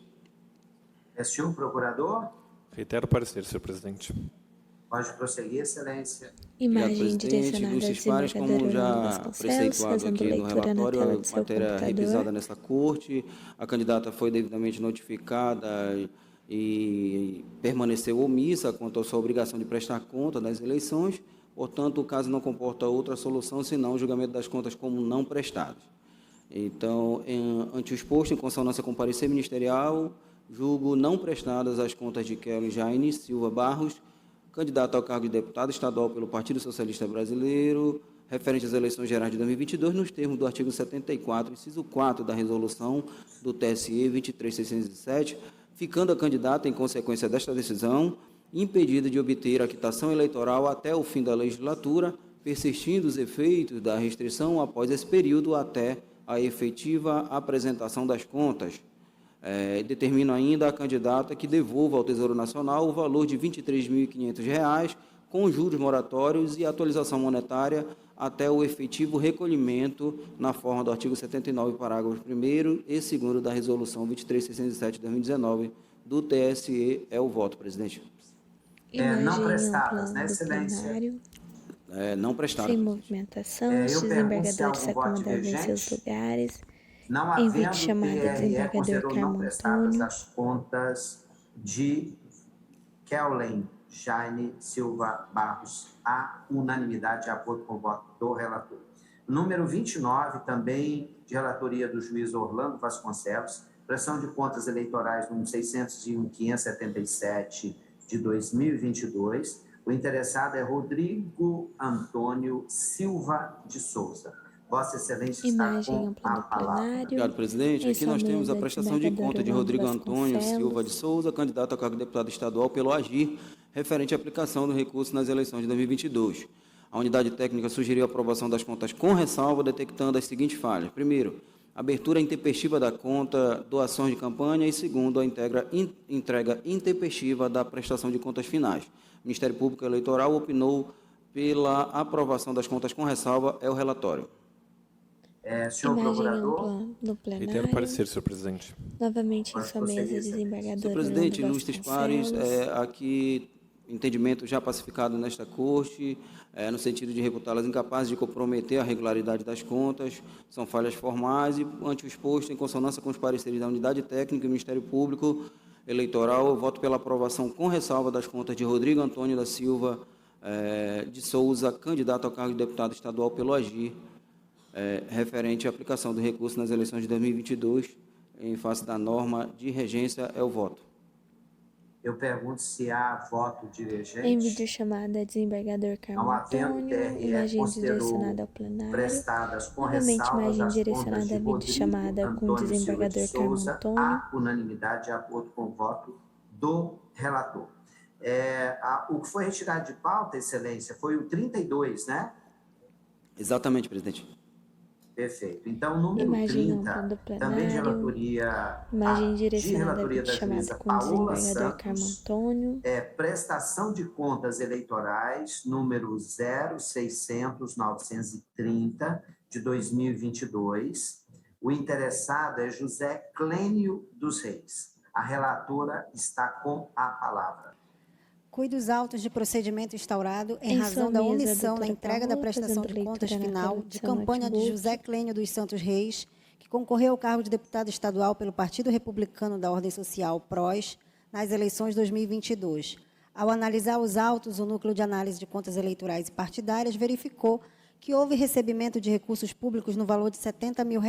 Senhor procurador? Reitero o parecer, senhor presidente. Pode prosseguir, excelência. Imagem direcionada ao desembargador como já preceituado aqui no relatório, a matéria revisada nessa corte, a candidata foi devidamente notificada e permaneceu omissa quanto à sua obrigação de prestar conta das eleições, portanto, o caso não comporta outra solução senão o julgamento das contas como não prestadas. Então, ante o exposto, em consonância com o parecer ministerial, julgo não prestadas as contas de Kellen Jaime Silva Barros, candidato ao cargo de deputado estadual pelo Partido Socialista Brasileiro, referente às eleições gerais de 2022, nos termos do artigo 74, inciso 4 da resolução do TSE 23607, ficando a candidata, em consequência desta decisão, impedida de obter a quitação eleitoral até o fim da legislatura, persistindo os efeitos da restrição após esse período até a efetiva apresentação das contas. Determino ainda a candidata que devolva ao Tesouro Nacional o valor de R$ 23.500, com juros moratórios e atualização monetária até o efetivo recolhimento na forma do artigo 79, parágrafo 1º e 2º da Resolução 23607 de 2019 do TSE. É o voto, presidente. Não prestadas, né, excelência? Não prestadas. Sem movimentação, os desembargadores se acomodaram em seus lugares. Não havendo TRE considerou não prestadas as contas de Kellen Jaime Silva Barros, à unanimidade, de acordo com o voto do relator. Número 29, também de relatoria do juiz Orlando Vasconcelos, prestação de contas eleitorais número 601.577 de 2022. O interessado é Rodrigo Antônio Silva de Souza. Vossa Excelência está com a palavra. Obrigado, presidente. Aqui nós temos a prestação de conta de Rodrigo Antônio Silva de Souza, candidato a cargo de deputado estadual pelo AGIR, referente à aplicação do recurso nas eleições de 2022. A unidade técnica sugeriu a aprovação das contas com ressalva, detectando as seguintes falhas. Primeiro, abertura intempestiva da conta, doações de campanha e, segundo, a entrega intempestiva da prestação de contas finais. O Ministério Público Eleitoral opinou pela aprovação das contas com ressalva. É o relatório. Senhor procurador. No plenário. Reitero o parecer, senhor presidente. Novamente em sua mesa, desembargador. Senhor presidente, ilustres pares, aqui entendimento já pacificado nesta corte, no sentido de reputá-las incapazes de comprometer a regularidade das contas, são falhas formais e, ante o exposto, em consonância com os pareceres da Unidade Técnica e do Ministério Público Eleitoral, eu voto pela aprovação com ressalva das contas de Rodrigo Antônio da Silva de Souza, candidato ao cargo de deputado estadual pelo AGIR, referente à aplicação do recurso nas eleições de 2022, em face da norma de regência, é o voto. Eu pergunto se há voto divergente. Em videochamada, desembargador Carmo Antônio, imagem direcionada ao plenário. Prestadas com Novamente, ressalvas imagem as direcionada contas de à videochamada com o Rodrigo Antônio desembargador Silva de Carmo Souza, Antônio. há unanimidade de acordo com o voto do relator. O que foi retirado de pauta, excelência, foi o 32, né? Exatamente, presidente. Perfeito. Então, o número Imagem 30, plenário, também de relatoria, imagem de direcionada relatoria à da videochamada juíza com o Paola desembargador Carmo Santos, Antônio. prestação de contas eleitorais, número 0600-930, de 2022. O interessado é José Clênio dos Reis. A relatora está com a palavra. Cuide dos autos de procedimento instaurado em razão da omissão na entrega da prestação de contas final de campanha de José Clênio dos Santos Reis, que concorreu ao cargo de deputado estadual pelo Partido Republicano da Ordem Social, PROS, nas eleições de 2022. Ao analisar os autos, o Núcleo de Análise de Contas Eleitorais e Partidárias verificou que houve recebimento de recursos públicos no valor de R$70 mil.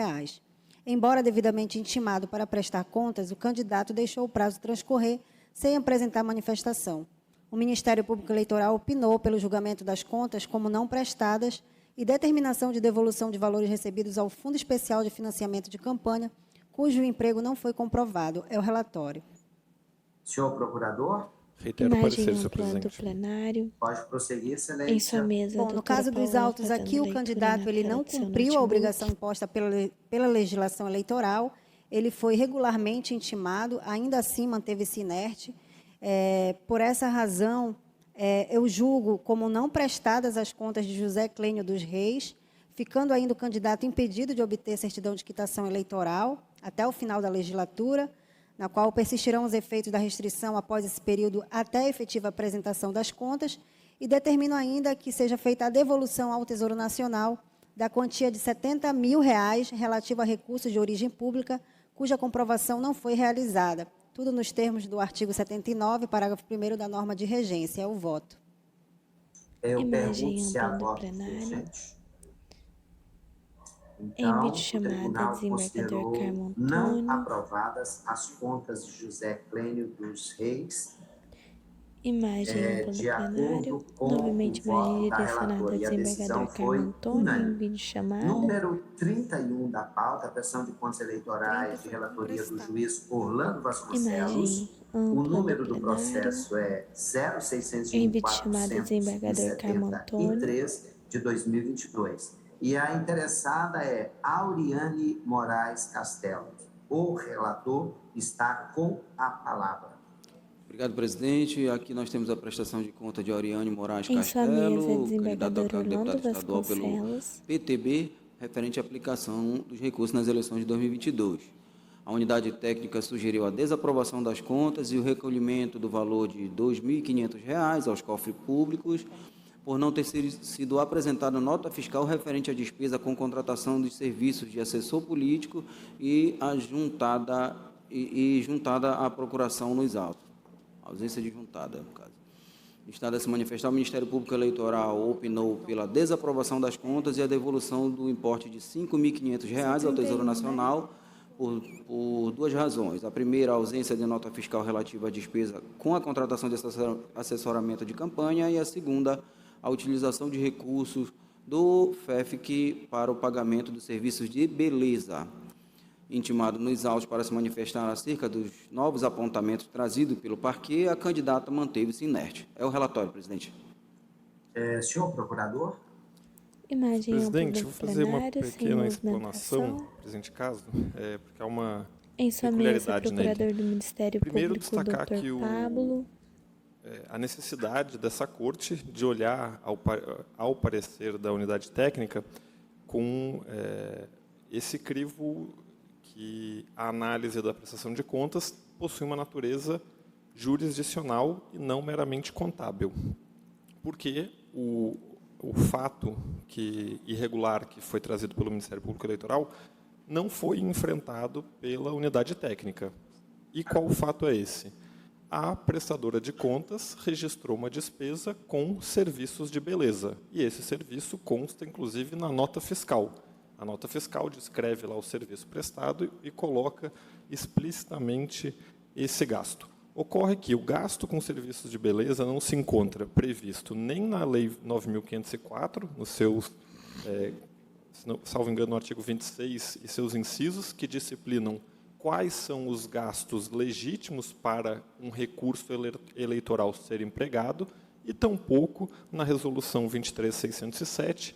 Embora devidamente intimado para prestar contas, o candidato deixou o prazo transcorrer sem apresentar manifestação. O Ministério Público Eleitoral opinou pelo julgamento das contas como não prestadas e determinação de devolução de valores recebidos ao Fundo Especial de Financiamento de Campanha, cujo emprego não foi comprovado. É o relatório. Senhor procurador? Reitero o parecer, senhor presidente. Do plenário. Pode prosseguir, excelência. Em sua mesa, Bom, no caso dos autos aqui, o candidato ele não cumpriu a obrigação imposta pela legislação eleitoral, ele foi regularmente intimado, ainda assim manteve-se inerte. Por essa razão, eu julgo como não prestadas as contas de José Clênio dos Reis, ficando ainda o candidato impedido de obter certidão de quitação eleitoral até o final da legislatura, na qual persistirão os efeitos da restrição após esse período até a efetiva apresentação das contas, e determino ainda que seja feita a devolução ao Tesouro Nacional da quantia de R$70 mil relativa a recursos de origem pública, cuja comprovação não foi realizada. Tudo nos termos do artigo 79, parágrafo 1º da norma de regência. É o voto. Eu pergunto se há voto divergente. Então, o tribunal considerou não aprovadas as contas de José Clênio dos Reis, imagem do de plenário, acordo com novamente o voto imagem da direcionada ao relatora. E a decisão desembargador foi Carmo Antônio, em unânime. vídeo chamada. Número 31 da pauta, prestação de contas eleitorais de relatoria do juiz Orlando Vasconcelos. O número do processo é 0601-473 de 2022. E a interessada é Auriane Moraes Castelo. O relator está com a palavra. Obrigado, presidente. Aqui nós temos a prestação de conta de Auriane Moraes Em sua Castelo, mesa, candidato ao cargo de Orlando deputado estadual pelo Vasconcelos. PTB, referente à aplicação dos recursos nas eleições de 2022. A unidade técnica sugeriu a desaprovação das contas e o recolhimento do valor de R$ 2.500 aos cofres públicos, por não ter sido apresentada nota fiscal referente à despesa com contratação de serviços de assessor político e juntada à procuração nos autos. Ausência de juntada, no caso. Estado a se manifestar, o Ministério Público Eleitoral opinou pela desaprovação das contas e a devolução do importe de R$ 5.500 ao Tesouro Nacional por duas razões. A primeira, a ausência de nota fiscal relativa à despesa com a contratação de assessoramento de campanha, e a segunda, a utilização de recursos do FEFIC para o pagamento dos serviços de beleza. Intimado nos autos para se manifestar acerca dos novos apontamentos trazidos pelo parquê, a candidata manteve-se inerte. É o relatório, presidente. Senhor procurador? Imagem ampla Presidente, do vou fazer uma plenário, sem pequena explanação, movimentação. presente caso, porque há uma Em sua mesa, peculiaridade procurador nele. do Ministério Primeiro, Público, destacar Dr. que Pablo. a necessidade dessa corte de olhar ao parecer da unidade técnica com esse crivo que a análise da prestação de contas possui uma natureza jurisdicional e não meramente contábil. Porque o fato irregular que foi trazido pelo Ministério Público Eleitoral não foi enfrentado pela unidade técnica. E qual o fato é esse? A prestadora de contas registrou uma despesa com serviços de beleza. E esse serviço consta, inclusive, na nota fiscal. A nota fiscal descreve lá o serviço prestado e coloca explicitamente esse gasto. Ocorre que o gasto com serviços de beleza não se encontra previsto nem na Lei 9.504, nos seus, salvo engano, no artigo 26 e seus incisos, que disciplinam quais são os gastos legítimos para um recurso eleitoral ser empregado, e tampouco na Resolução 23.607,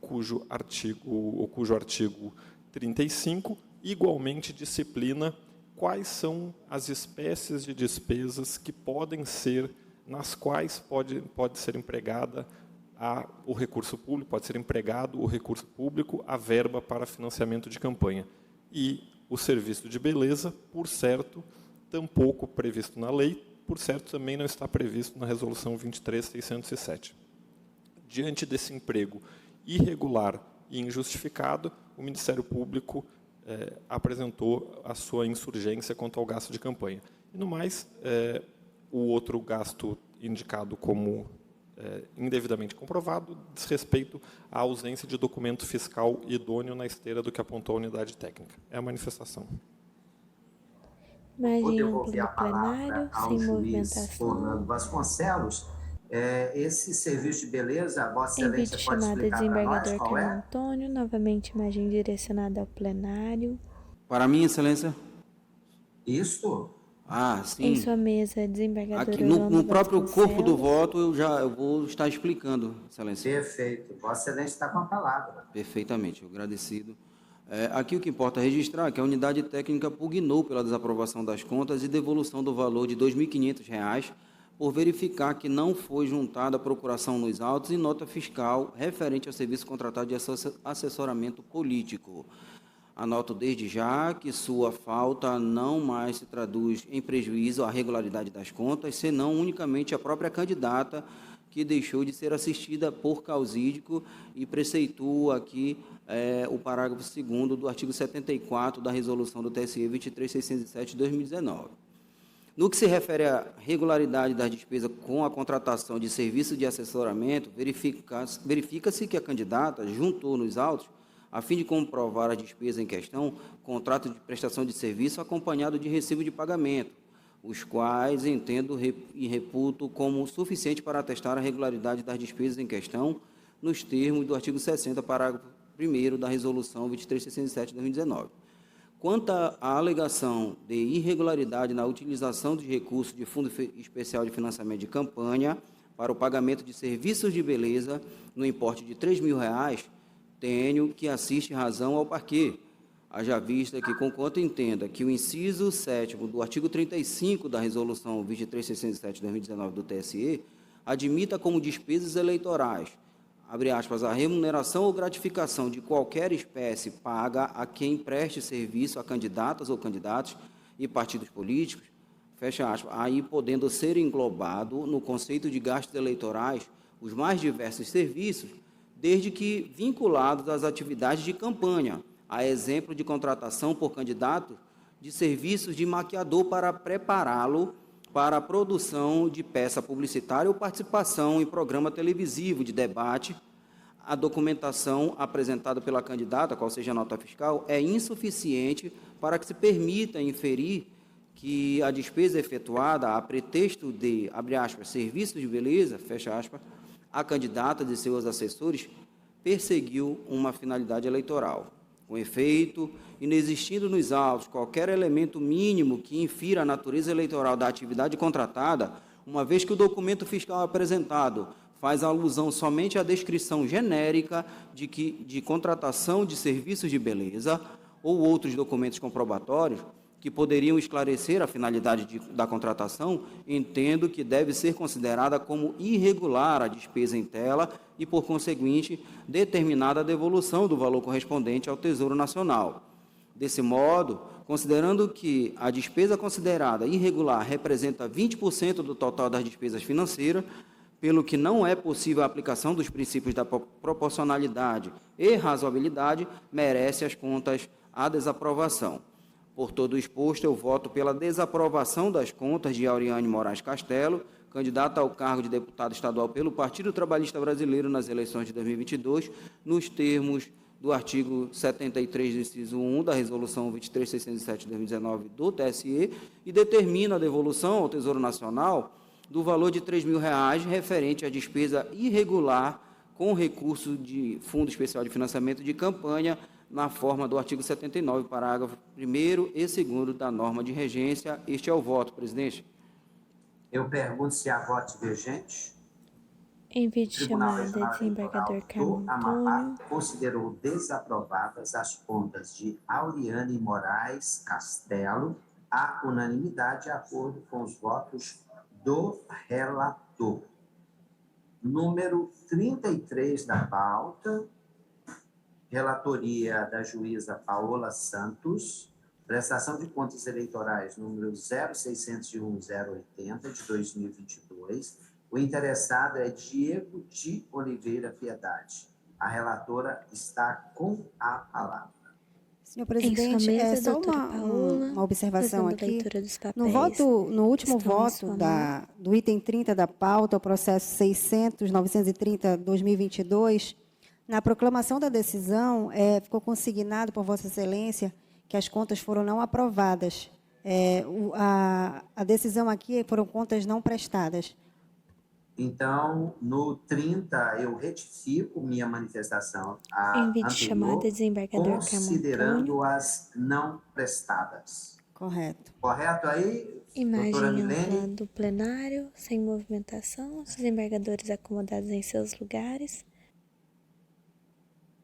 cujo artigo 35 igualmente disciplina quais são as espécies de despesas que podem ser, nas quais pode ser empregada o recurso público, pode ser empregado o recurso público, a verba para financiamento de campanha. E o serviço de beleza, por certo, tampouco previsto na lei, por certo, também não está previsto na Resolução 23.607. Diante desse emprego irregular e injustificado, o Ministério Público apresentou a sua insurgência quanto ao gasto de campanha. E, no mais, o outro gasto indicado como indevidamente comprovado diz respeito à ausência de documento fiscal idôneo na esteira do que apontou a unidade técnica. É a manifestação. Imagem Vou ampla devolver a do palavra plenário, ao sem juiz movimentação. Orlando Vasconcelos. Esse serviço de beleza, Vossa Envite Excelência pode chamada explicar para nós desembargador qual Carlos é? Antônio, novamente imagem direcionada ao plenário. Para mim, Excelência. Isso? Sim. Em sua mesa, desembargador Aqui, Orlando no próprio corpo do Vasconcelos. voto, eu vou estar explicando, Excelência. Perfeito. Vossa Excelência está com a palavra. Perfeitamente, agradecido. Aqui o que importa registrar é que a unidade técnica pugnou pela desaprovação das contas e devolução do valor de R$ 2.500 por verificar que não foi juntada a procuração nos autos e nota fiscal referente ao serviço contratado de assessoramento político. Anoto desde já que sua falta não mais se traduz em prejuízo à regularidade das contas, senão unicamente a própria candidata, que deixou de ser assistida por causídico, e preceitua aqui o parágrafo 2º do artigo 74 da resolução do TSE 23.607 de 2019. No que se refere à regularidade das despesas com a contratação de serviço de assessoramento, verifica-se que a candidata juntou nos autos, a fim de comprovar a despesa em questão, contrato de prestação de serviço acompanhado de recibo de pagamento, os quais entendo e reputo como suficiente para atestar a regularidade das despesas em questão, nos termos do artigo 60, parágrafo 1º da Resolução 23.607 de 2019. Quanto à alegação de irregularidade na utilização de recursos de Fundo Especial de Financiamento de Campanha para o pagamento de serviços de beleza no importe de R$ 3.000, tenho que assiste razão ao parquê, haja vista que, conquanto entenda que o inciso 7º do artigo 35 da Resolução 23.607 de 2019 do TSE admita como despesas eleitorais, abre aspas, a remuneração ou gratificação de qualquer espécie paga a quem preste serviço a candidatas ou candidatos e partidos políticos, fecha aspas, aí podendo ser englobado no conceito de gastos eleitorais os mais diversos serviços, desde que vinculados às atividades de campanha, a exemplo de contratação por candidato de serviços de maquiador para prepará-lo para a produção de peça publicitária ou participação em programa televisivo de debate. A documentação apresentada pela candidata, qual seja a nota fiscal, é insuficiente para que se permita inferir que a despesa efetuada a pretexto de, abre aspas, serviços de beleza, fecha aspas, a candidata de seus assessores perseguiu uma finalidade eleitoral. Com efeito, inexistindo nos autos qualquer elemento mínimo que infira a natureza eleitoral da atividade contratada, uma vez que o documento fiscal apresentado faz alusão somente à descrição genérica de contratação de serviços de beleza ou outros documentos comprobatórios que poderiam esclarecer a finalidade da contratação, entendo que deve ser considerada como irregular a despesa em tela e, por conseguinte, determinada a devolução do valor correspondente ao Tesouro Nacional. Desse modo, considerando que a despesa considerada irregular representa 20% do total das despesas financeiras, pelo que não é possível a aplicação dos princípios da proporcionalidade e razoabilidade, merece as contas a desaprovação. Por todo o exposto, eu voto pela desaprovação das contas de Auriane Moraes Castelo, candidata ao cargo de deputado estadual pelo Partido Trabalhista Brasileiro nas eleições de 2022, nos termos do artigo 73, inciso 1 da Resolução 23.607 de 2019 do TSE, e determina a devolução ao Tesouro Nacional do valor de R$ 3.000 referente à despesa irregular com recurso de Fundo Especial de Financiamento de Campanha, na forma do artigo 79, parágrafo 1º e 2º da norma de regência. Este é o voto, presidente. Eu pergunto se há voto divergente. Envio de chamada, desembargador Carmo Antônio. Considerou desaprovadas as contas de Auriane Moraes Castelo, à unanimidade, de acordo com os votos do relator. Número 33 da pauta, relatoria da juíza Paola Santos, prestação de contas eleitorais número 0601-080 de 2022. O interessado é Diego de Oliveira Piedade. A relatora está com a palavra. Senhor presidente, mesa, só uma observação aqui. No último voto do item 30 da pauta, o processo 600.930/2022, na proclamação da decisão, ficou consignado por Vossa Excelência que as contas foram não aprovadas. A decisão aqui foram contas não prestadas. Então, no 30, eu retifico minha manifestação Envio de chamada, desembargador considerando-as não prestadas. Correto. Correto aí, imagem doutora Milene? Do plenário, sem movimentação, os desembargadores acomodados em seus lugares.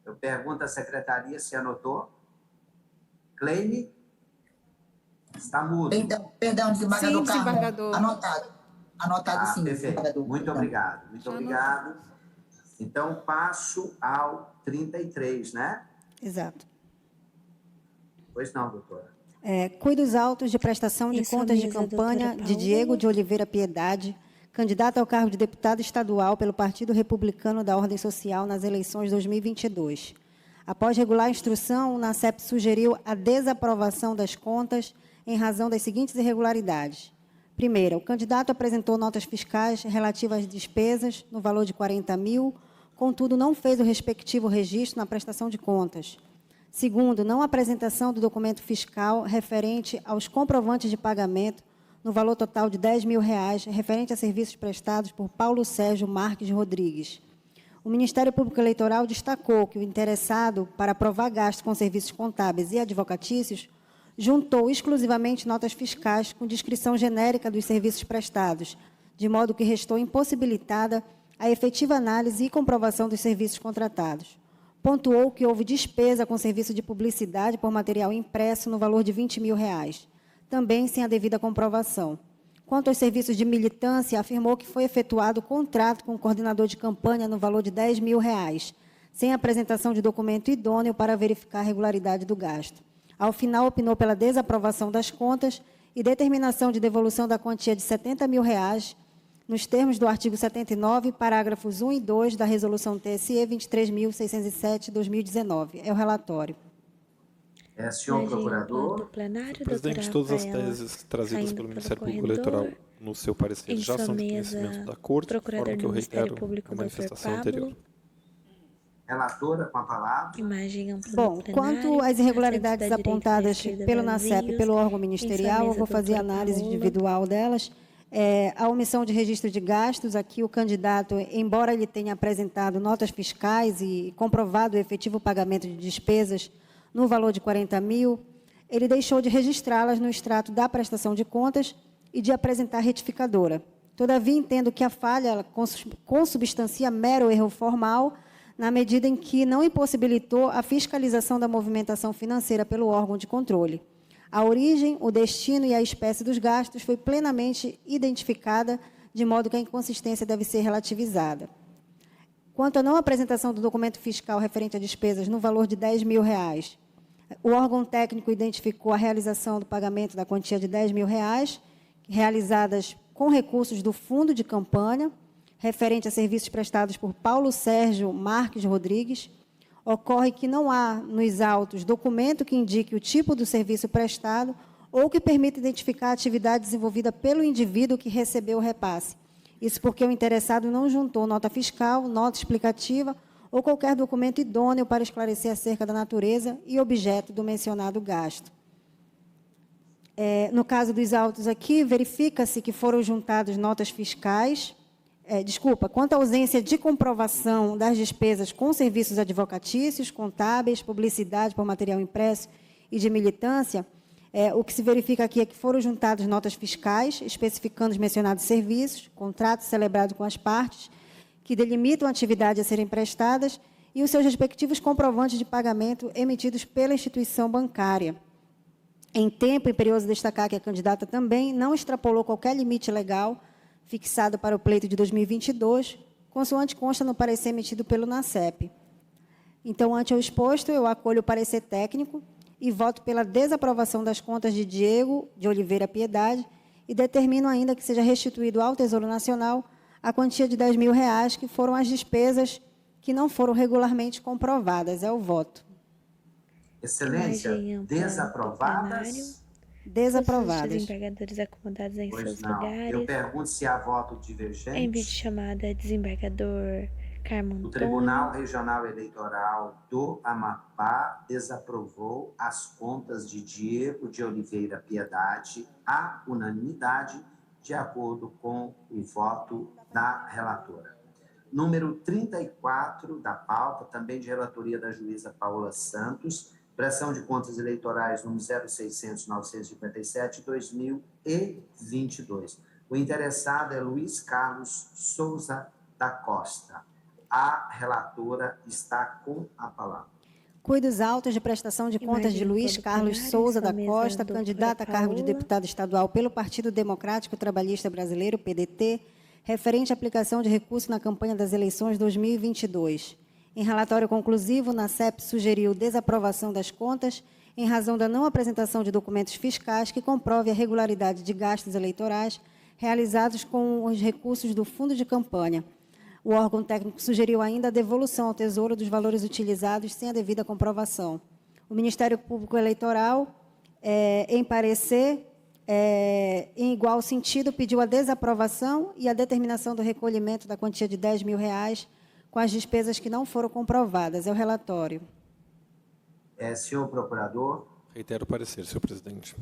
Eu pergunto à secretaria se anotou. Cleine? Está mudo. Perdão, desembargador Carmo. Desembargador. Anotado sim. Perfeito. Muito obrigado. Muito obrigado. Então, passo ao 33, né? Exato. Pois não, doutora. Cuido dos autos de prestação de contas de campanha de Diego de Oliveira Piedade, candidato ao cargo de deputado estadual pelo Partido Republicano da Ordem Social nas eleições de 2022. Após regular a instrução, o NACEP sugeriu a desaprovação das contas em razão das seguintes irregularidades. Primeira, o candidato apresentou notas fiscais relativas às despesas no valor de R$ 40.000, contudo, não fez o respectivo registro na prestação de contas. Segundo, não apresentação do documento fiscal referente aos comprovantes de pagamento no valor total de R$ 10.000, referente a serviços prestados por Paulo Sérgio Marques Rodrigues. O Ministério Público Eleitoral destacou que o interessado, para aprovar gastos com serviços contábeis e advocatícios, juntou exclusivamente notas fiscais com descrição genérica dos serviços prestados, de modo que restou impossibilitada a efetiva análise e comprovação dos serviços contratados. Pontuou que houve despesa com serviço de publicidade por material impresso no valor de R$ 20.000, também sem a devida comprovação. Quanto aos serviços de militância, afirmou que foi efetuado contrato com o coordenador de campanha no valor de R$ 10.000, sem apresentação de documento idôneo para verificar a regularidade do gasto. Ao final, opinou pela desaprovação das contas e determinação de devolução da quantia de R$ 70.000, nos termos do artigo 79, parágrafos 1 e 2 da Resolução TSE 23.607, 2019. É o relatório. Senhor procurador. Presidente, todas as teses trazidas pelo Ministério Público Eleitoral no seu parecer já são de conhecimento da Corte, de forma que eu reitero a manifestação anterior. Relatora, com a palavra. Bom, quanto às irregularidades apontadas pelo NACEP e pelo órgão ministerial, eu vou fazer análise individual delas. A omissão de registro de gastos, aqui o candidato, embora ele tenha apresentado notas fiscais e comprovado o efetivo pagamento de despesas no valor de R$ 40.000, ele deixou de registrá-las no extrato da prestação de contas e de apresentar retificadora. Todavia, entendo que a falha consubstancia mero erro formal, na medida em que não impossibilitou a fiscalização da movimentação financeira pelo órgão de controle. A origem, o destino e a espécie dos gastos foi plenamente identificada, de modo que a inconsistência deve ser relativizada. Quanto à não apresentação do documento fiscal referente a despesas no valor de R$ 10.000, o órgão técnico identificou a realização do pagamento da quantia de R$ 10.000, realizadas com recursos do fundo de campanha, referente a serviços prestados por Paulo Sérgio Marques Rodrigues. Ocorre que não há, nos autos, documento que indique o tipo do serviço prestado ou que permita identificar a atividade desenvolvida pelo indivíduo que recebeu o repasse. Isso porque o interessado não juntou nota fiscal, nota explicativa ou qualquer documento idôneo para esclarecer acerca da natureza e objeto do mencionado gasto. No caso dos autos aqui, verifica-se que foram juntadas notas fiscais, quanto à ausência de comprovação das despesas com serviços advocatícios, contábeis, publicidade por material impresso e de militância, o que se verifica aqui é que foram juntadas notas fiscais, especificando os mencionados serviços, contratos celebrados com as partes, que delimitam a atividade a serem prestadas, e os seus respectivos comprovantes de pagamento emitidos pela instituição bancária. Em tempo, imperioso destacar que a candidata também não extrapolou qualquer limite legal fixado para o pleito de 2022, consoante consta no parecer emitido pelo NACEP. Então, ante o exposto, eu acolho o parecer técnico e voto pela desaprovação das contas de Diego de Oliveira Piedade e determino ainda que seja restituído ao Tesouro Nacional a quantia de R$ 10.000, que foram as despesas que não foram regularmente comprovadas. É o voto. Excelência, desaprovadas? Desaprovadas. Os desembargadores acomodados em seus lugares. Eu pergunto se há voto divergente. Em vídeo chamada, desembargador Carmo Antônio. O Tribunal Regional Eleitoral do Amapá desaprovou as contas de Diego de Oliveira Piedade à unanimidade, de acordo com o voto da relatora. Número 34 da pauta, também de relatoria da juíza Paula Santos, prestação de contas eleitorais número 0600-957-2022. O interessado é Luiz Carlos Souza da Costa. A relatora está com a palavra. Cuido dos autos de prestação de contas de Luiz Carlos Souza da Costa, candidato a cargo de deputado estadual pelo Partido Democrático Trabalhista Brasileiro, PDT, referente à aplicação de recurso na campanha das eleições 2022. Em relatório conclusivo, o NACEP sugeriu desaprovação das contas em razão da não apresentação de documentos fiscais que comprove a regularidade de gastos eleitorais realizados com os recursos do fundo de campanha. O órgão técnico sugeriu ainda a devolução ao Tesouro dos valores utilizados sem a devida comprovação. O Ministério Público Eleitoral, em parecer, em igual sentido, pediu a desaprovação e a determinação do recolhimento da quantia de R$ 10.000 com as despesas que não foram comprovadas. É o relatório. Senhor procurador. Reitero o parecer, senhor presidente.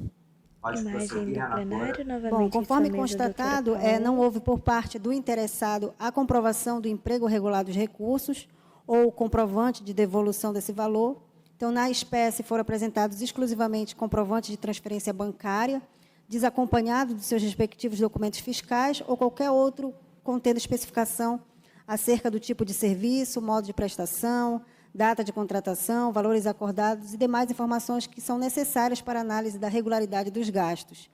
Pode prosseguir, relatora. Bom, conforme constatado, não houve por parte do interessado a comprovação do emprego regular dos recursos ou comprovante de devolução desse valor. Então, na espécie, foram apresentados exclusivamente comprovantes de transferência bancária, desacompanhado de seus respectivos documentos fiscais ou qualquer outro contendo especificação acerca do tipo de serviço, modo de prestação, data de contratação, valores acordados e demais informações que são necessárias para a análise da regularidade dos gastos,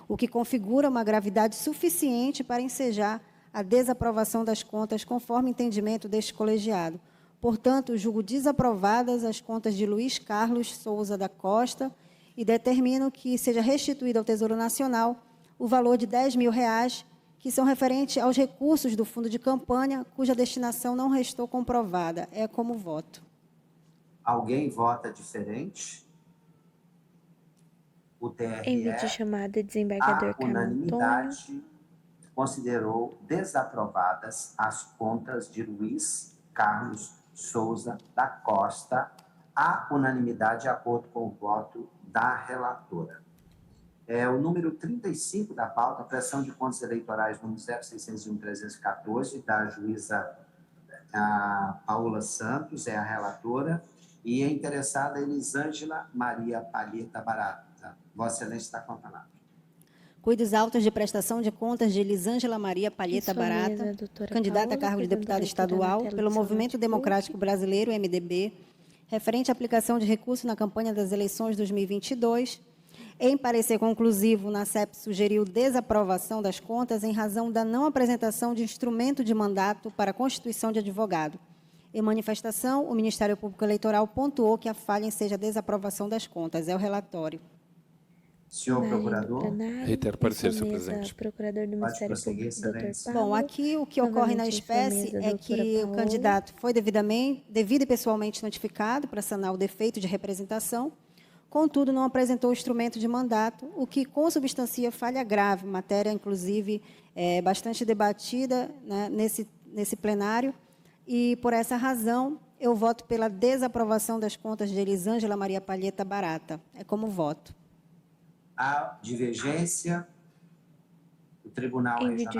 o que configura uma gravidade suficiente para ensejar a desaprovação das contas conforme entendimento deste colegiado. Portanto, julgo desaprovadas as contas de Luiz Carlos Souza da Costa e determino que seja restituído ao Tesouro Nacional o valor de R$ 10.000, que são referentes aos recursos do fundo de campanha, cuja destinação não restou comprovada. É como voto. Alguém vota diferente? O TRE, em vídeo chamada, desembargador Carmo Antônio, unanimidade, considerou desaprovadas as contas de Luiz Carlos Souza da Costa, à unanimidade, de acordo com o voto da relatora. O número 35 da pauta, prestação de contas eleitorais, número 0601-314, da juíza Paula Santos, é a relatora, e a interessada Elisângela Maria Palheta Barata. Vossa Excelência está com a palavra. Cuide dos autos de prestação de contas de Elisângela Maria Palheta Barata, candidata a cargo de deputada estadual pelo Movimento Democrático Brasileiro, MDB, referente à aplicação de recursos na campanha das eleições 2022. Em parecer conclusivo, na CEP sugeriu desaprovação das contas em razão da não apresentação de instrumento de mandato para a constituição de advogado. Em manifestação, o Ministério Público Eleitoral pontuou que a falha seja a desaprovação das contas. É o relatório. Senhor procurador. Reitero o parecer, senhor presidente. Procurador do Ministério Público, Dr. Bom, aqui o que ocorre na espécie é que o candidato foi devida e pessoalmente notificado para sanar o defeito de representação, contudo, não apresentou o instrumento de mandato, o que consubstancia falha grave, matéria, inclusive, bastante debatida, né, nesse plenário, e, por essa razão, eu voto pela desaprovação das contas de Elisângela Maria Palheta Barata. É como voto. A divergência, o Tribunal Regional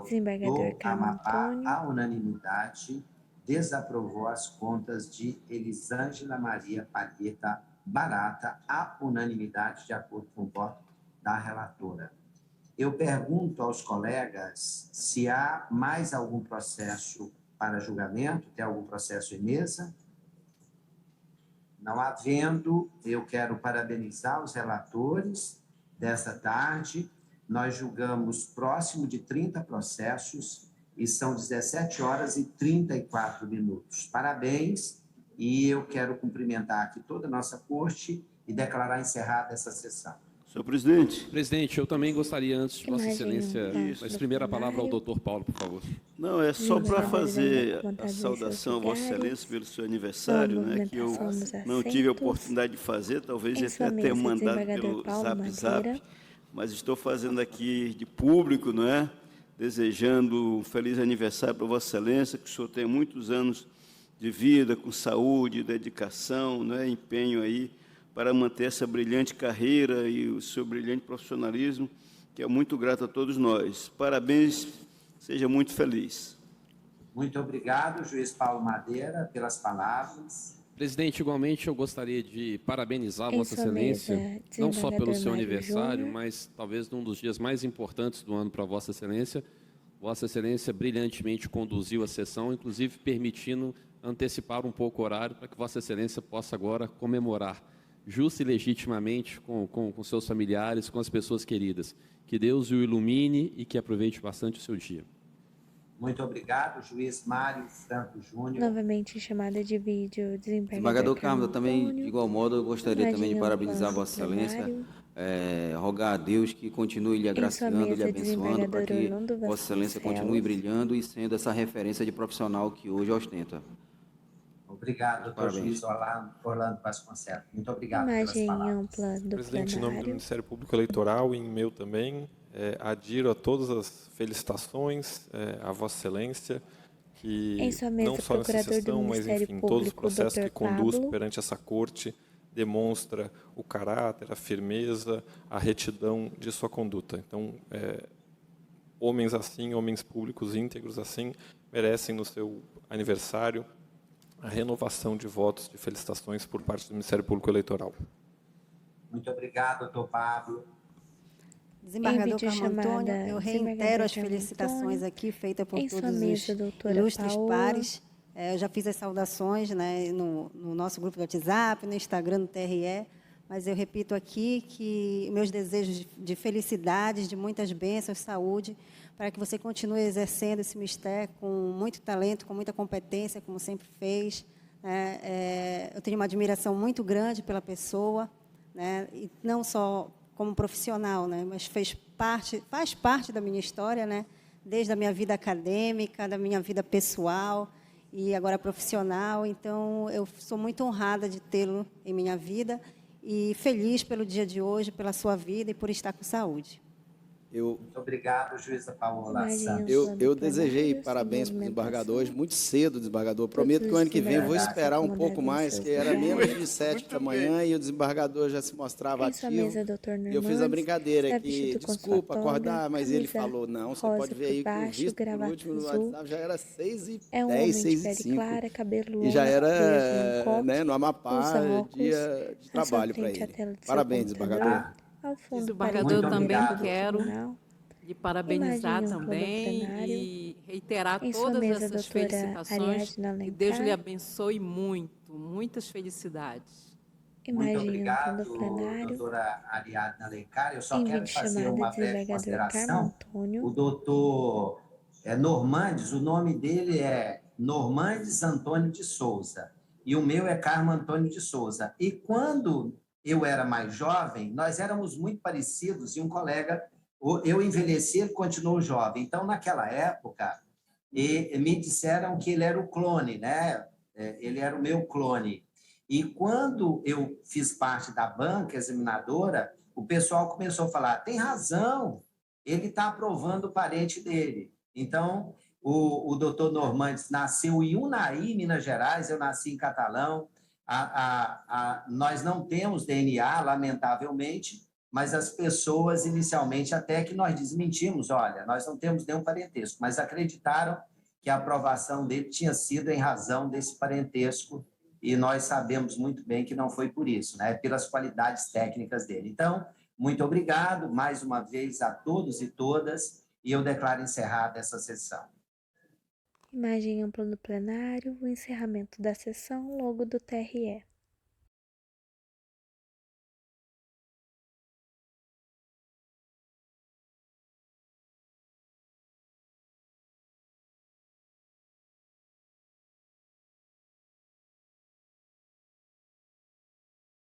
Eleitoral do Amapá, à unanimidade, desaprovou as contas de Elisângela Maria Palheta Barata, à unanimidade, de acordo com o voto da relatora. Eu pergunto aos colegas se há mais algum processo para julgamento, tem algum processo em mesa? Não havendo, eu quero parabenizar os relatores dessa tarde. Nós julgamos próximo de 30 processos e são 17 horas e 34 minutos. Parabéns, e eu quero cumprimentar aqui toda a nossa corte e declarar encerrada essa sessão. Senhor presidente. Presidente, eu também gostaria, antes de Vossa Excelência, mas primeiro a palavra ao doutor Paulo, por favor. Não, é só para fazer a saudação a Vossa Excelência pelo seu aniversário, né, que eu não tive a oportunidade de fazer, talvez já tenha mandado pelo Zap, mas estou fazendo aqui de público, não é? Desejando um feliz aniversário para Vossa Excelência, que o senhor tenha muitos anos de vida, com saúde, dedicação, não é? Empenho aí, para manter essa brilhante carreira e o seu brilhante profissionalismo, que é muito grato a todos nós. Parabéns, seja muito feliz. Muito obrigado, juiz Paulo Madeira, pelas palavras. Presidente, igualmente eu gostaria de parabenizar Vossa Excelência, não só pelo seu aniversário, mas talvez num dos dias mais importantes do ano para Vossa Excelência. Vossa Excelência brilhantemente conduziu a sessão, inclusive permitindo antecipar um pouco o horário para que Vossa Excelência possa agora comemorar justa e legitimamente com seus familiares, com as pessoas queridas. Que Deus o ilumine e que aproveite bastante o seu dia. Muito obrigado, juiz Mário Franco Júnior. Novamente chamada de vídeo, desembargador Carmo, também, de igual modo, eu gostaria também de parabenizar Vossa Excelência, rogar a Deus que continue lhe agraciando, lhe abençoando, para que Vossa Excelência continue brilhando e sendo essa referência de profissional que hoje ostenta. Obrigado, doutor juiz Orlando Vasconcelos. Muito obrigado pelas palavras. Presidente, em nome do Ministério Público Eleitoral e em meu também, adiro a todas as felicitações a Vossa Excelência, que não só nessa sessão, mas enfim, todos os processos que conduz perante essa corte, demonstra o caráter, a firmeza, a retidão de sua conduta. Então, homens assim, homens públicos íntegros assim, merecem no seu aniversário a renovação de votos de felicitações por parte do Ministério Público Eleitoral. Muito obrigado, doutor Pablo. Desembargador Carmo Antônio, eu reitero as felicitações aqui feitas por todos os ilustres pares. Eu já fiz as saudações, né, no nosso grupo do WhatsApp, no Instagram, no TRE, mas eu repito aqui que meus desejos de felicidades, de muitas bênçãos, saúde, para que você continue exercendo esse mistério com muito talento, com muita competência, como sempre fez. Eu tenho uma admiração muito grande pela pessoa, né, e não só como profissional, né, mas faz parte da minha história, né, desde a minha vida acadêmica, da minha vida pessoal e agora profissional. Então, eu sou muito honrada de tê-lo em minha vida e feliz pelo dia de hoje, pela sua vida e por estar com saúde. Muito obrigado, juíza Paola Santos. Eu desejei parabéns para o desembargador hoje, muito cedo, desembargador. Prometo que o ano que vem eu vou esperar um pouco mais, que era menos de 7 da manhã e o desembargador já se mostrava ativo. E eu fiz a brincadeira aqui, desculpa acordar, mas ele falou, não, você pode ver aí que o visto por último no WhatsApp já era 6h10, 6h05. E já era, né, no Amapá, dia de trabalho para ele. Parabéns, desembargador. ao fundo Desembargador, eu também quero final. lhe parabenizar também e reiterar todas essas felicitações. Que Deus lhe abençoe muito, muitas felicidades. Muito obrigado, doutora Ariadna Alencar. Eu só quero fazer uma breve consideração. O doutor Normandes, o nome dele é Normandes Antônio de Souza, e o meu é Carmo Antônio de Souza. E quando eu era mais jovem, nós éramos muito parecidos, e um colega, eu envelheci, ele continuou jovem. Então, naquela época, me disseram que ele era o clone, né? Ele era o meu clone. E quando eu fiz parte da banca examinadora, o pessoal começou a falar, tem razão, ele está aprovando o parente dele. Então, o doutor Normandes nasceu em Unai, Minas Gerais, eu nasci em Catalão. Nós não temos DNA, lamentavelmente, mas as pessoas, inicialmente, até que nós desmentimos, olha, nós não temos nenhum parentesco, mas acreditaram que a aprovação dele tinha sido em razão desse parentesco, e nós sabemos muito bem que não foi por isso, né? Pelas qualidades técnicas dele. Então, muito obrigado mais uma vez a todos e todas, e eu declaro encerrada essa sessão. Imagem ampla do plenário, o encerramento da sessão, logo do TRE.